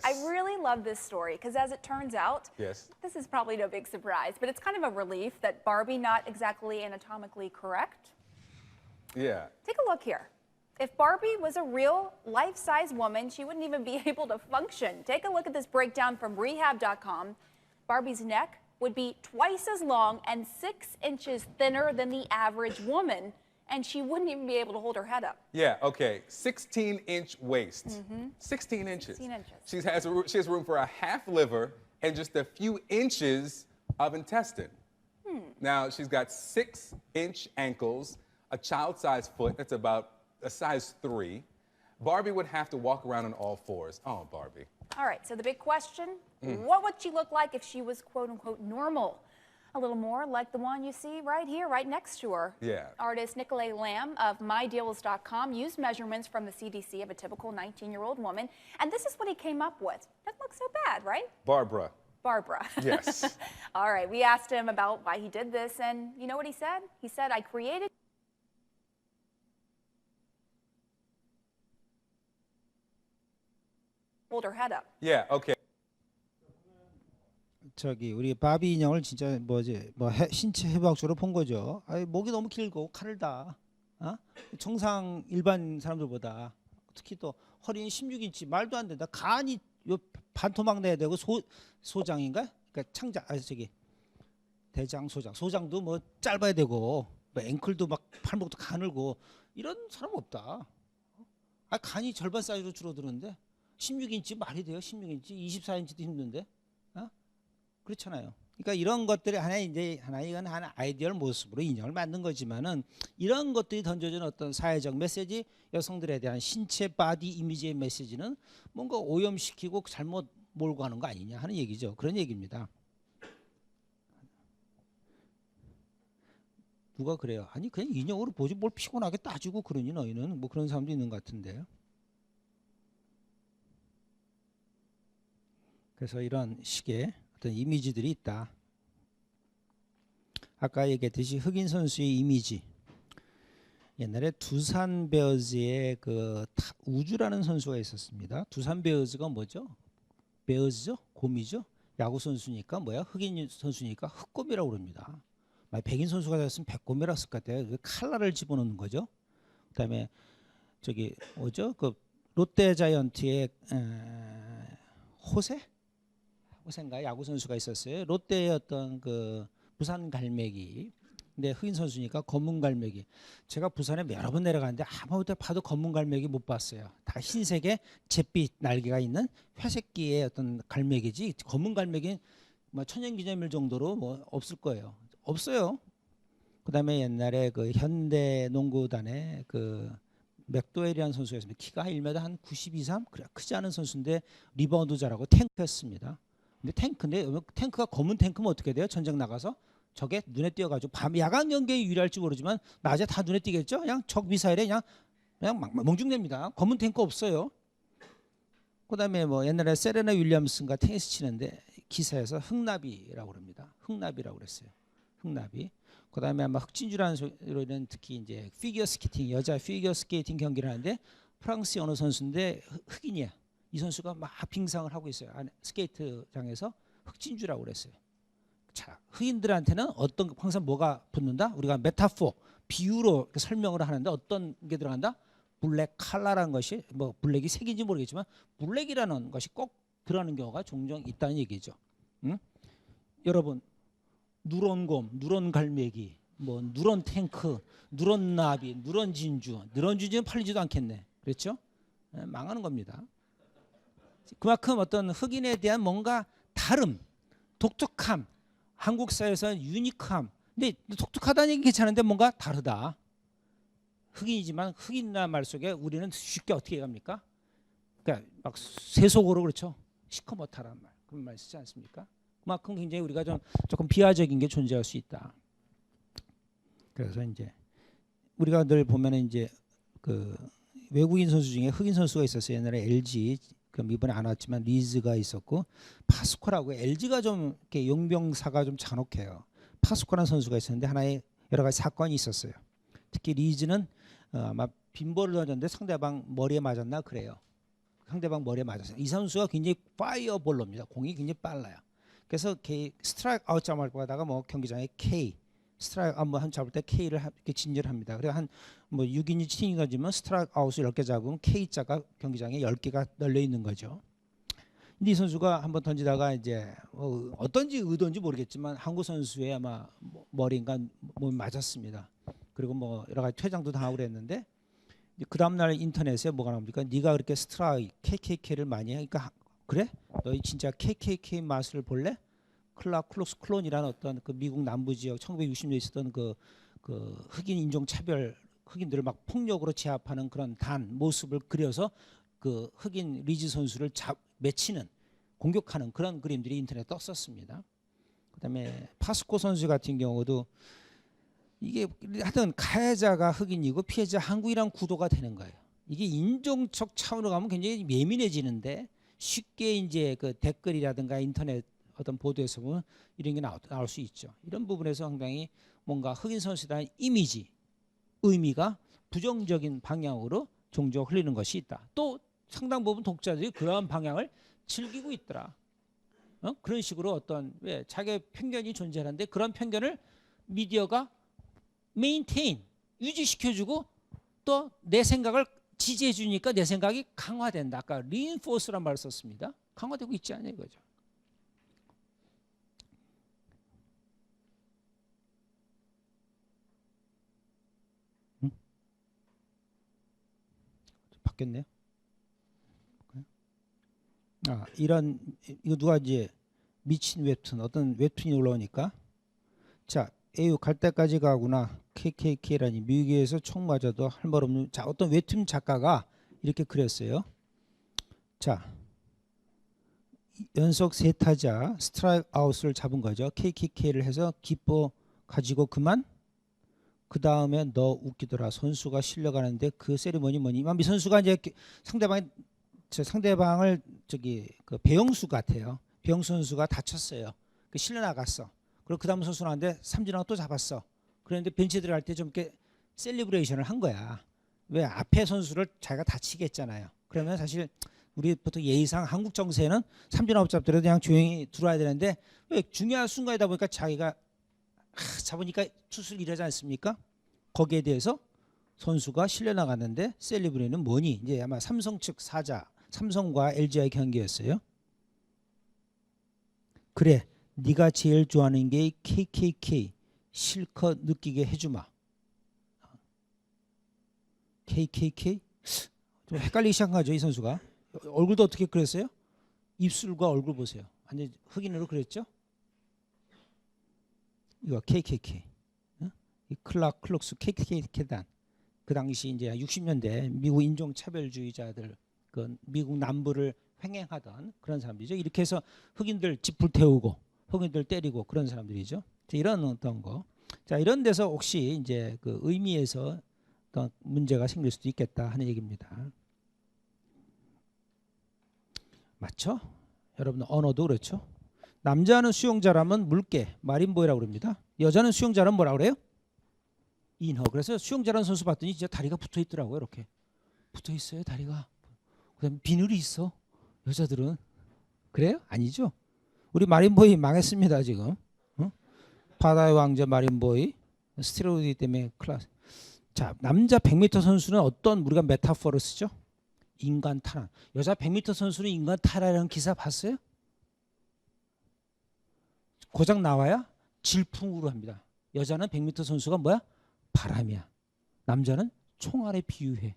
I really love this story because as it turns out, Yes. this is probably no big surprise, but it's kind of a relief that Barbie not exactly anatomically correct. Yeah. Take a look here. If Barbie was a real life-size woman, she wouldn't even be able to function. Take a look at this breakdown from rehab.com. Barbie's neck would be twice as long and 6 inches thinner than the average woman, and she wouldn't even be able to hold her head up. Yeah. Okay. 16-inch waist. 16 inches. 16 inches. She has room for a half liver and just a few inches of intestine. Now she's got 6-inch ankles, a child-sized foot that's about a size 3. Barbie would have to walk around on all fours. Oh, Barbie. All right, so the big question, what would she look like if she was quote unquote normal? A little more like the one you see right here, right next to her. Yeah. Artist Nicolay Lamb of MyDeals.com used measurements from the CDC of a typical 19-year-old woman, and this is what he came up with. Doesn't look so bad, right? Barbara. Barbara. Yes. All right, we asked him about why he did this, and you know what he said? He said, I created hold her head up. Yeah. Okay. 저기 우리 바비 인형을 진짜 신체 해부학적으로 본 거죠. 목이 너무 길고 칼을 다 정상 일반 사람들보다 특히 또 허리는 16인치 말도 안 된다. 간이 요 반토막 내야 되고 소장인가? 그러니까 창자 대장 소장도 뭐 짧아야 되고 뭐 앵클도 막 팔목도 가늘고 이런 사람 없다. 간이 절반 사이즈로 줄어드는데 16인치 말이 돼요? 16인치, 24인치도 힘든데. 그렇잖아요. 그러니까 이런 것들이 이건 하나 아이디얼 모습으로 인형을 만든 거지만은 이런 것들이 던져주는 어떤 사회적 메시지, 여성들에 대한 신체 바디 이미지의 메시지는 뭔가 오염시키고 잘못 몰고 가는 거 아니냐 하는 얘기죠. 그런 얘기입니다. 누가 그래요? 아니 그냥 인형으로 보지 뭘 피곤하게 따지고 그러니 너희는 뭐 그런 사람도 있는 것 같은데요. 그래서 이런 식의 어떤 이미지들이 있다. 아까 얘기했듯이 흑인 선수의 이미지. 옛날에 두산 베어즈의 그 우주라는 선수가 있었습니다. 두산 베어즈가 뭐죠? 베어즈죠? 곰이죠? 야구 선수니까 뭐야? 흑인 선수니까 흑곰이라고 그럽니다. 백인 선수가 됐으면 백곰이라고 했을 것 같아요. 칼날을 집어넣는 거죠. 그다음에 저기 뭐죠? 그 롯데 자이언트의 호세인가 야구 선수가 있었어요. 롯데의 어떤 그 부산 갈매기. 근데 흑인 선수니까 검은 갈매기. 제가 부산에 여러 번 내려갔는데 아무것도 봐도 검은 갈매기 못 봤어요. 다 흰색의 잿빛 날개가 있는 회색기의 어떤 갈매기지. 검은 갈매기는 뭐 천연기념일 정도로 뭐 없을 거예요. 없어요. 그다음에 옛날에 그 현대 농구단에 그 맥도웰이라는 선수가 있습니다. 키가 1m 한 93? 그래 크지 않은 선수인데 리바운드 잘하고 탱크였습니다. 근데 탱크가 검은 탱크면 어떻게 돼요? 전쟁 나가서 적에 눈에 띄어가지고 밤 야간 경기에 유리할지 모르지만 낮에 다 눈에 띄겠죠? 그냥 적 미사일에 그냥 막 멍중됩니다. 검은 탱크 없어요. 그다음에 뭐 옛날에 세레나 윌리엄슨과 테니스 치는데 기사에서 흑나비라고 그럽니다. 흑나비라고 그랬어요. 흑나비. 그다음에 아마 흑진주라는 소리는 특히 이제 피겨 스케이팅 여자 피겨 스케이팅 경기를 하는데 프랑스 어느 선수인데 흑인이야. 이 선수가 막 빙상을 하고 있어요. 스케이트장에서 흑진주라고 그랬어요. 자, 흑인들한테는 항상 뭐가 붙는다? 우리가 메타포, 비유로 설명을 하는데 어떤 게 들어간다? 블랙 칼라라는 것이 뭐 블랙이 색인지 모르겠지만 블랙이라는 것이 꼭 들어가는 경우가 종종 있다는 얘기죠. 응? 여러분 누런 곰, 누런 갈매기, 뭐 누런 탱크, 누런 나비, 누런 진주, 누런 진주는 팔리지도 않겠네. 그렇죠? 망하는 겁니다. 그만큼 어떤 흑인에 대한 뭔가 다름, 독특함, 한국 사회에서는 유니크함. 근데 독특하다는 얘기 괜찮은데 뭔가 다르다. 흑인이지만 흑인이라는 말 속에 우리는 쉽게 어떻게 합니까? 그러니까 막 세속어로 그렇죠. 시커멓다라는 말 그런 말 쓰지 않습니까? 그만큼 굉장히 우리가 조금 비하적인 게 존재할 수 있다. 그래서 이제 우리가 늘 보면은 이제 그 외국인 선수 중에 흑인 선수가 있었어요. 옛날에 LG 그럼 이번에 안 왔지만 리즈가 있었고 파스코라고 LG가 좀 이렇게 용병사가 좀 잔혹해요. 파스코라는 선수가 있었는데 하나의 여러 가지 사건이 있었어요. 특히 리즈는 아마 빈볼을 던졌는데 상대방 머리에 맞았나 그래요. 상대방 머리에 맞았어요. 이 선수가 굉장히 파이어볼러입니다. 공이 굉장히 빨라요. 그래서 스트라이크 아웃 잡을 거다가 뭐 경기장에 K 스트라이크 아웃 한 잡을 때 K를 이렇게 진열을 합니다. 그래 한 뭐 6인이 7인이 던지면 스트라이크 아웃을 10개 잡으면 K자가 경기장에 10개가 널려 있는 거죠. 근데 이 선수가 한번 던지다가 이제 어떤지 의도인지 모르겠지만 한국 선수의 아마 머리인가 몸이 맞았습니다. 그리고 뭐 여러 가지 퇴장도 당하고 그랬는데 그 다음 날 인터넷에 뭐가 나옵니까? 네가 그렇게 스트라이크 KKK를 많이 해? 그러니까 그래? 너희 진짜 KKK 맛을 볼래? 클락클록스 클론이라는 어떤 그 미국 남부 지역 1960년에 있었던 그 흑인 인종 차별 흑인들을 막 폭력으로 제압하는 그런 모습을 그려서 그 흑인 리즈 선수를 맺히는 공격하는 그런 그림들이 인터넷에 떴었습니다. 그다음에 파스코 선수 같은 경우도 이게 하여튼 가해자가 흑인이고 피해자 한국이란 구도가 되는 거예요. 이게 인종적 차원으로 가면 굉장히 예민해지는데 쉽게 이제 그 댓글이라든가 인터넷 어떤 보도에서 보면 이런 게 나올 수 있죠. 이런 부분에서 상당히 뭔가 흑인 선수에 대한 이미지, 의미가 부정적인 방향으로 종종 흘리는 것이 있다. 또 상당 부분 독자들이 그러한 방향을 즐기고 있더라. 그런 식으로 어떤 왜 자기의 편견이 존재하는데 그런 편견을 미디어가 메인테인 유지시켜주고 또 내 생각을 지지해주니까 내 생각이 강화된다. 아까 reinforce란 말을 썼습니다. 강화되고 있지 않냐 이거죠. 바뀌었네요. 이런 이거 누가 이제 미친 웹툰 어떤 웹툰이 올라오니까 자 에휴 갈 때까지 가구나 KKK라니 미국에서 총 맞아도 할 말 없는 자 어떤 웹툰 작가가 이렇게 그렸어요. 자 연속 3타자 스트라이크 아웃을 잡은 거죠. KKK를 해서 기뻐 가지고 그만 그 다음에 너 웃기더라 선수가 실려가는데 그 세리머니 뭐니 이 선수가 이제 상대방을 그 배영수 같아요. 배영수 선수가 다쳤어요. 그 실려 나갔어. 그리고 그 다음 선수 나왔는데 삼진하고 또 잡았어. 그런데 벤치에 들어갈 때 좀 이렇게 셀리브레이션을 한 거야. 왜 앞에 선수를 자기가 다치겠잖아요. 그러면 사실 우리 보통 예의상 한국 정세는 삼진아웃 잡더라도 그냥 조용히 들어와야 되는데 왜 중요한 순간이다 보니까 자기가 잡으니까 투수를 이러지 않습니까? 거기에 대해서 선수가 실려 나갔는데 셀리브레이는 뭐니? 이제 아마 삼성 측 사자, 삼성과 LG의 경기였어요. 그래, 네가 제일 좋아하는 게 KKK 실컷 느끼게 해주마. KKK? 좀 헷갈리기 시작한 거죠, 이 선수가. 얼굴도 어떻게 그렸어요? 입술과 얼굴 보세요. 완전 흑인으로 그렸죠? 이거 KKK. 이 클록스 KKK단 그 당시 이제 60년대 미국 인종차별주의자들 그 미국 남부를 횡행하던 그런 사람들이죠. 이렇게 해서 흑인들 집 불태우고 흑인들 때리고 그런 사람들이죠. 자, 이런 어떤 거. 자, 이런 데서 혹시 이제 그 의미에서 어떤 문제가 생길 수도 있겠다 하는 얘기입니다. 맞죠? 여러분 언어도 그렇죠. 남자는 수용자라면 물개, 마린보이라고 그럽니다. 여자는 수용자라면 뭐라 그래요? 인허. 그래서 수용자라는 선수 봤더니 진짜 다리가 붙어 있더라고요. 이렇게 붙어 있어요, 다리가. 그다음에 비늘이 있어. 여자들은 그래요? 아니죠. 우리 마린보이 망했습니다 지금. 어? 바다의 왕자 마린보이 스테로이드 때문에 클라스. 자, 남자 100m 선수는 어떤 우리가 메타포를 쓰죠? 인간 탈환. 여자 100m 선수는 인간 탈환이라는 기사 봤어요? 고작 나와야 질풍으로 합니다. 여자는 100m 선수가 뭐야? 바람이야. 남자는 총알에 비유해.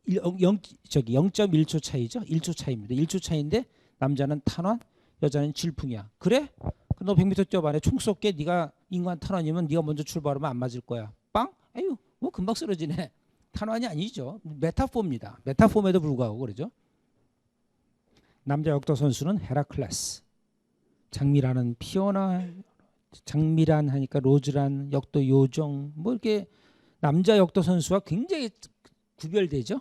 0.1초 차이죠. 1초 차이입니다. 1초 차이인데 남자는 탄환, 여자는 질풍이야. 그래? 너 100m 뛰어봐. 총 쏠게. 네가 인간 탄환이면 네가 먼저 출발하면 안 맞을 거야. 빵? 아유, 뭐 금방 쓰러지네. 탄환이 아니죠. 메타포입니다. 메타포임에도 불구하고 그러죠. 남자 역도 선수는 헤라클레스. 장미라는 피오나, 장미란 하니까 로즈란, 역도 요정, 뭐 이렇게 남자 역도 선수와 굉장히 구별되죠.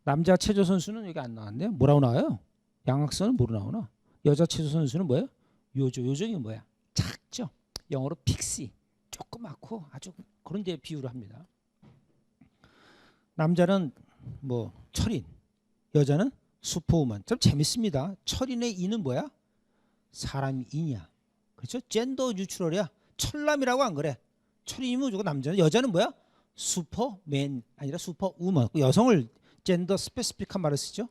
남자 체조 선수는 여기 안 나왔네요. 뭐라고 나와요? 양악선은 뭐로 나오나? 여자 체조 선수는 뭐예요? 요조. 요정이 뭐야? 작죠. 영어로 픽시. 조그맣고 아주 그런 데 비유를 합니다. 남자는 뭐 철인, 여자는 슈퍼우먼. 좀 재밌습니다. 철인의 인은 뭐야? 사람이 인이야. 그렇죠? 젠더 뉴트럴이야. 철남이라고 안 그래. 철인이면 무조건 남자는. 여자는 뭐야? 슈퍼맨 아니라 슈퍼우먼. 여성을 젠더 스페시픽한 말을 쓰죠.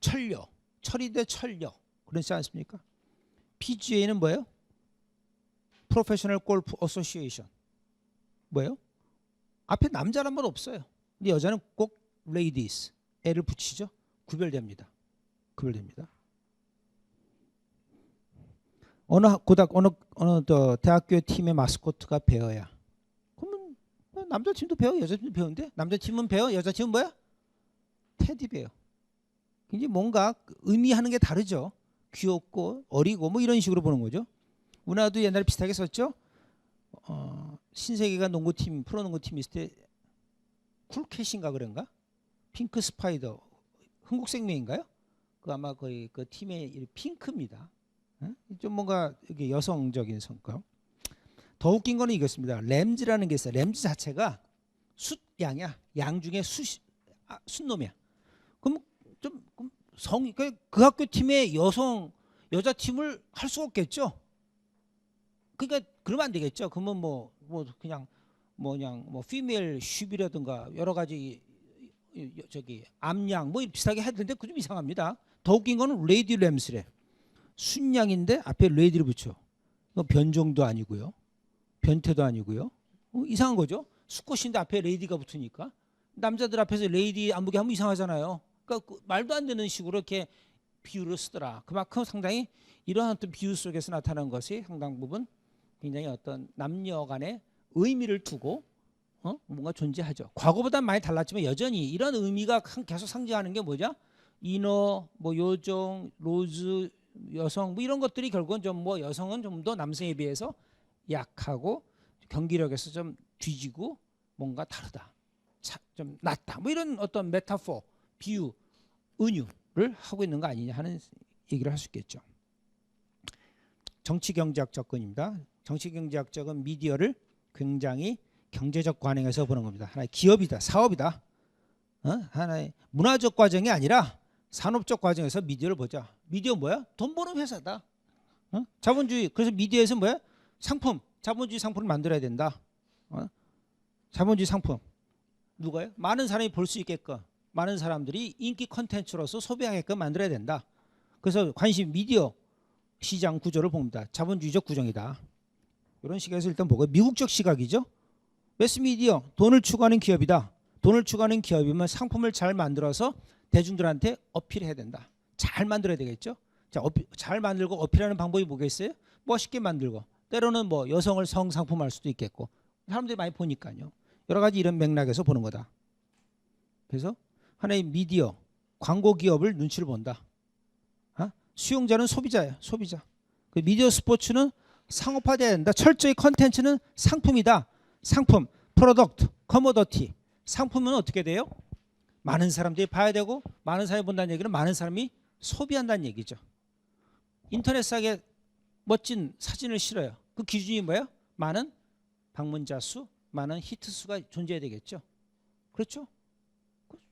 철녀. 철이 대 철녀. 그렇지 않습니까? PGA는 뭐예요? 프로페셔널 골프 어소시에이션. 뭐예요? 앞에 남자란 말 없어요. 근데 여자는 꼭 ladies 애를 붙이죠. 구별됩니다. 구별됩니다. 어느 대학교 팀의 마스코트가 베어야. 그러면 남자 팀도 베어, 여자 팀도 베어인데 남자 팀은 베어, 여자 팀은 뭐야? 테디베어. 이제 뭔가 의미하는 게 다르죠. 귀엽고 어리고 뭐 이런 식으로 보는 거죠. 우리나라도 옛날에 비슷하게 썼죠. 신세계가 농구팀, 프로농구팀 있을 때 쿨캣인가 그런가? 핑크 스파이더, 흥국생명인가요? 그 아마 거의 그 팀의 이름 핑크입니다. 좀 뭔가 이게 여성적인 성격. 더 웃긴 거는 이것입니다. 램즈라는 게 있어요. 램즈 자체가 숫양이야. 양 중에 숫놈이야. 그럼 좀 성이 그 학교 팀의 여자 팀을 할 수가 없겠죠. 그러니까 그러면 안 되겠죠. 그러면 뭐 그냥 피메일 슈비라든가 여러 가지 저기 암양 뭐 비슷하게 해야 되는데 그 좀 이상합니다. 더 웃긴 거는 레이디 램스래. 순양인데 앞에 레이디를 붙여. 변종도 아니고요. 변태도 아니고요. 이상한 거죠. 수컷인데 앞에 레이디가 붙으니까. 남자들 앞에서 레이디 안무게 하면 이상하잖아요. 그러니까 말도 안 되는 식으로 이렇게 비유를 쓰더라. 그만큼 상당히 이러한 어떤 비유 속에서 나타나는 것이 상당 부분 굉장히 어떤 남녀 간의 의미를 두고 뭔가 존재하죠. 과거보다 많이 달랐지만 여전히 이런 의미가 계속 상징하는 게 뭐죠? 인어, 뭐 요정, 로즈, 여성 뭐 이런 것들이 결국은 좀 뭐 여성은 좀 더 남성에 비해서 약하고 경기력에서 좀 뒤지고 뭔가 다르다, 좀 낫다 뭐 이런 어떤 메타포, 비유, 은유를 하고 있는 거 아니냐 하는 얘기를 할 수 있겠죠. 정치경제학 접근입니다. 정치경제학 접근 미디어를 굉장히 경제적 관행에서 보는 겁니다. 하나의 기업이다, 사업이다. 하나의 문화적 과정이 아니라 산업적 과정에서 미디어를 보자. 미디어 뭐야? 돈 버는 회사다. 자본주의. 그래서 미디어에서 뭐야? 상품. 자본주의 상품을 만들어야 된다. 자본주의 상품. 누가요? 많은 사람이 볼 수 있게끔, 많은 사람들이 인기 콘텐츠로서 소비하게끔 만들어야 된다. 그래서 관심 미디어 시장 구조를 봅니다. 자본주의적 구조이다. 이런 시각에서 일단 보고, 미국적 시각이죠. 매스미디어, 돈을 추구하는 기업이다. 돈을 추구하는 기업이면 상품을 잘 만들어서 대중들한테 어필해야 된다. 잘 만들어야 되겠죠. 자, 잘 만들고 어필하는 방법이 뭐겠어요? 멋있게 만들고, 때로는 뭐 여성을 성상품할 수도 있겠고, 사람들이 많이 보니까요. 여러 가지 이런 맥락에서 보는 거다. 그래서 하나의 미디어, 광고 기업을 눈치를 본다. 수용자는 소비자예요. 소비자. 그 미디어 스포츠는 상업화돼야 된다. 철저히 컨텐츠는 상품이다. 상품, 프로덕트, 커머더티. 상품은 어떻게 돼요? 많은 사람들이 봐야 되고 많은 사람이 본다는 얘기는 많은 사람이 소비한다는 얘기죠. 인터넷상에 멋진 사진을 실어요. 그 기준이 뭐예요? 많은 방문자 수, 많은 히트 수가 존재해야 되겠죠. 그렇죠?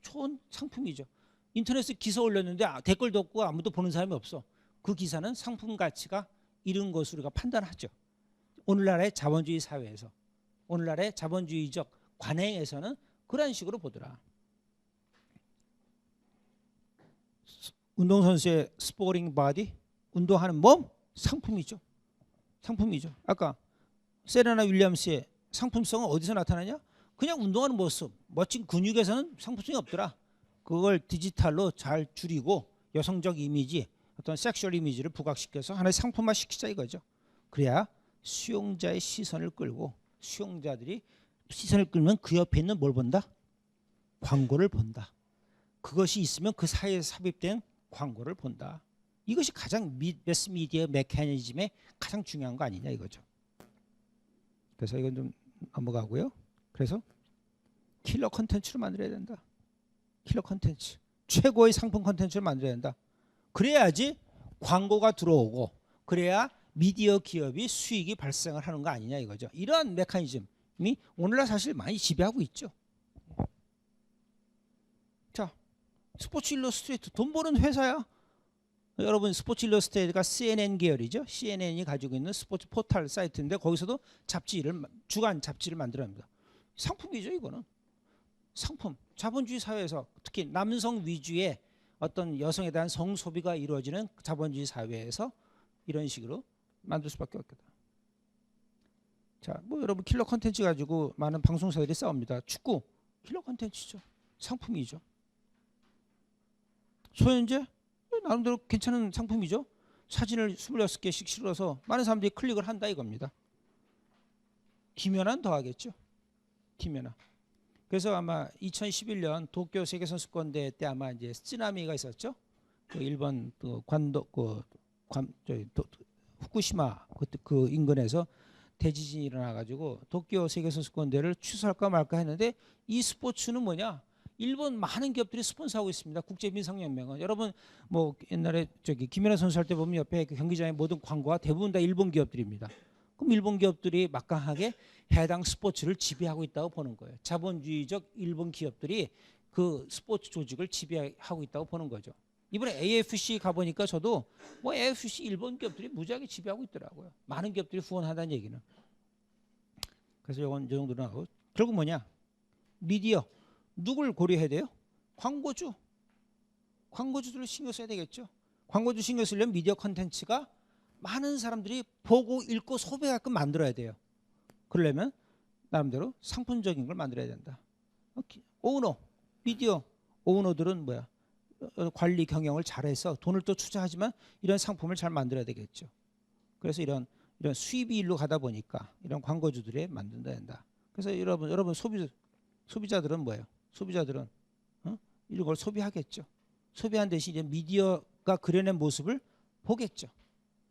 좋은 상품이죠. 인터넷에 기사 올렸는데 댓글도 없고 아무도 보는 사람이 없어. 그 기사는 상품 가치가 이른 것으로 우리가 판단하죠. 오늘날의 자본주의 사회에서, 오늘날의 자본주의적 관행에서는 그런 식으로 보더라. 운동선수의 스포링 바디, 운동하는 몸, 상품이죠. 상품이죠. 아까 세레나 윌리엄스의 상품성은 어디서 나타나냐? 그냥 운동하는 모습, 멋진 근육에서는 상품성이 없더라. 그걸 디지털로 잘 줄이고 여성적 이미지, 어떤 섹슈얼 이미지를 부각시켜서 하나의 상품화 시키자 이거죠. 그래야 수용자의 시선을 끌고 수용자들이 시선을 끌면 그 옆에 있는 뭘 본다? 광고를 본다. 그것이 있으면 그 사이에 삽입된 광고를 본다. 이것이 가장 매스미디어 메커니즘의 가장 중요한 거 아니냐 이거죠. 그래서 이건 좀 넘어가고요. 그래서 킬러 컨텐츠를 만들어야 된다. 킬러 컨텐츠. 최고의 상품 컨텐츠를 만들어야 된다. 그래야지 광고가 들어오고 그래야 미디어 기업이 수익이 발생을 하는 거 아니냐 이거죠. 이러한 메커니즘이 오늘날 사실 많이 지배하고 있죠. 자, 스포츠 일러스트레이트 돈 버는 회사야. 여러분 스포츠 일러스트레이트가 CNN 계열이죠. CNN이 가지고 있는 스포츠 포털 사이트인데 거기서도 잡지를 주간 잡지를 만들어냅니다. 상품이죠 이거는. 상품. 자본주의 사회에서 특히 남성 위주의 어떤 여성에 대한 성소비가 이루어지는 자본주의 사회에서 이런 식으로 만들 수밖에 없겠다. 자, 뭐 여러분 킬러 컨텐츠 가지고 많은 방송사들이 싸웁니다. 축구 킬러 컨텐츠죠. 상품이죠. 소현재 나름대로 괜찮은 상품이죠. 사진을 26개씩 실어서 많은 사람들이 클릭을 한다 이겁니다. 김연아는 더 하겠죠. 김연아. 그래서 아마 2011년 도쿄 세계 선수권대회 때 아마 이제 쓰나미가 있었죠. 그 일본 그 후쿠시마 그 인근에서 대지진이 일어나가지고 도쿄 세계 선수권대회를 취소할까 말까 했는데 이 스포츠는 뭐냐? 일본 많은 기업들이 스폰서하고 있습니다. 국제민상연맹은. 여러분 뭐 옛날에 김연아 선수 할 때 보면 옆에 그 경기장의 모든 광고가 대부분 다 일본 기업들입니다. 그럼 일본 기업들이 막강하게 해당 스포츠를 지배하고 있다고 보는 거예요. 자본주의적 일본 기업들이 그 스포츠 조직을 지배하고 있다고 보는 거죠. 이번에 AFC 가보니까 저도 뭐 AFC 일본 기업들이 무지하게 지배하고 있더라고요. 많은 기업들이 후원한다는 얘기는. 그래서 이건 이 정도로 하고 결국 뭐냐? 미디어. 누굴 고려해야 돼요? 광고주. 광고주들을 신경 써야 되겠죠. 광고주 신경 쓰려면 미디어 컨텐츠가 많은 사람들이 보고 읽고 소비하게끔 만들어야 돼요. 그러려면 나름대로 상품적인 걸 만들어야 된다. 오너, 미디어 오너들은 뭐야? 관리 경영을 잘해서 돈을 또 투자하지만 이런 상품을 잘 만들어야 되겠죠. 그래서 이런 수입이 일로 가다 보니까 이런 광고주들이 만든다 된다. 그래서 여러분 소비자들은 뭐예요? 소비자들은 이런 걸 소비하겠죠. 소비한 대신 이제 미디어가 그려낸 모습을 보겠죠.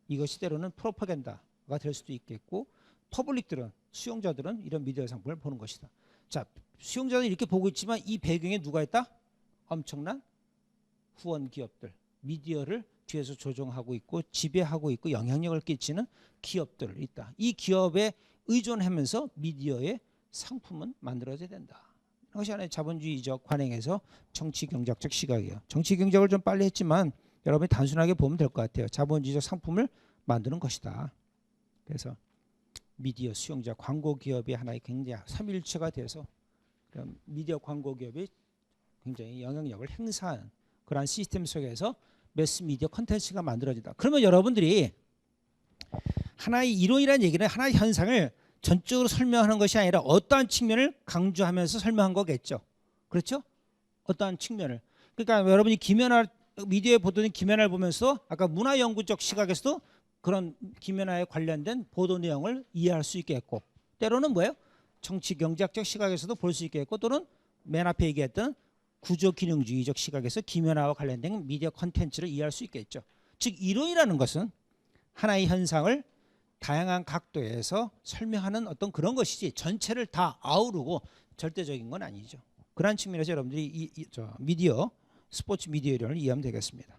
이것이 때로는 프로파간다가 될 수도 있겠고 퍼블릭들은 수용자들은 이런 미디어 상품을 보는 것이다. 자, 수용자는 이렇게 보고 있지만 이 배경에 누가 있다? 엄청난 후원 기업들, 미디어를 뒤에서 조종하고 있고 지배하고 있고 영향력을 끼치는 기업들 있다. 이 기업에 의존하면서 미디어의 상품은 만들어져야 된다. 이것이 하나의 자본주의적 관행에서 정치 경제학적 시각이에요. 정치 경제학을 좀 빨리 했지만 여러분이 단순하게 보면 될 것 같아요. 자본주의적 상품을 만드는 것이다. 그래서 미디어 수용자 광고 기업이 하나의 굉장히 삼일체가 돼서 그런 미디어 광고 기업이 굉장히 영향력을 행사하는 그러한 시스템 속에서 매스 미디어 컨텐츠가 만들어진다. 그러면 여러분들이 하나의 이론이라는 얘기는 하나의 현상을 전적으로 설명하는 것이 아니라 어떠한 측면을 강조하면서 설명한 거겠죠. 그렇죠? 어떠한 측면을. 그러니까 여러분이 미디어에 보도된 김연아를 보면서 아까 문화연구적 시각에서도 그런 김연아에 관련된 보도 내용을 이해할 수 있겠고 때로는 뭐예요? 정치 경제학적 시각에서도 볼 수 있겠고 또는 맨 앞에 얘기했던 구조 기능주의적 시각에서 김연아와 관련된 미디어 콘텐츠를 이해할 수 있겠죠. 즉 이론이라는 것은 하나의 현상을 다양한 각도에서 설명하는 어떤 그런 것이지 전체를 다 아우르고 절대적인 건 아니죠. 그런 측면에서 여러분들이 미디어, 스포츠 미디어 이론을 이해하면 되겠습니다.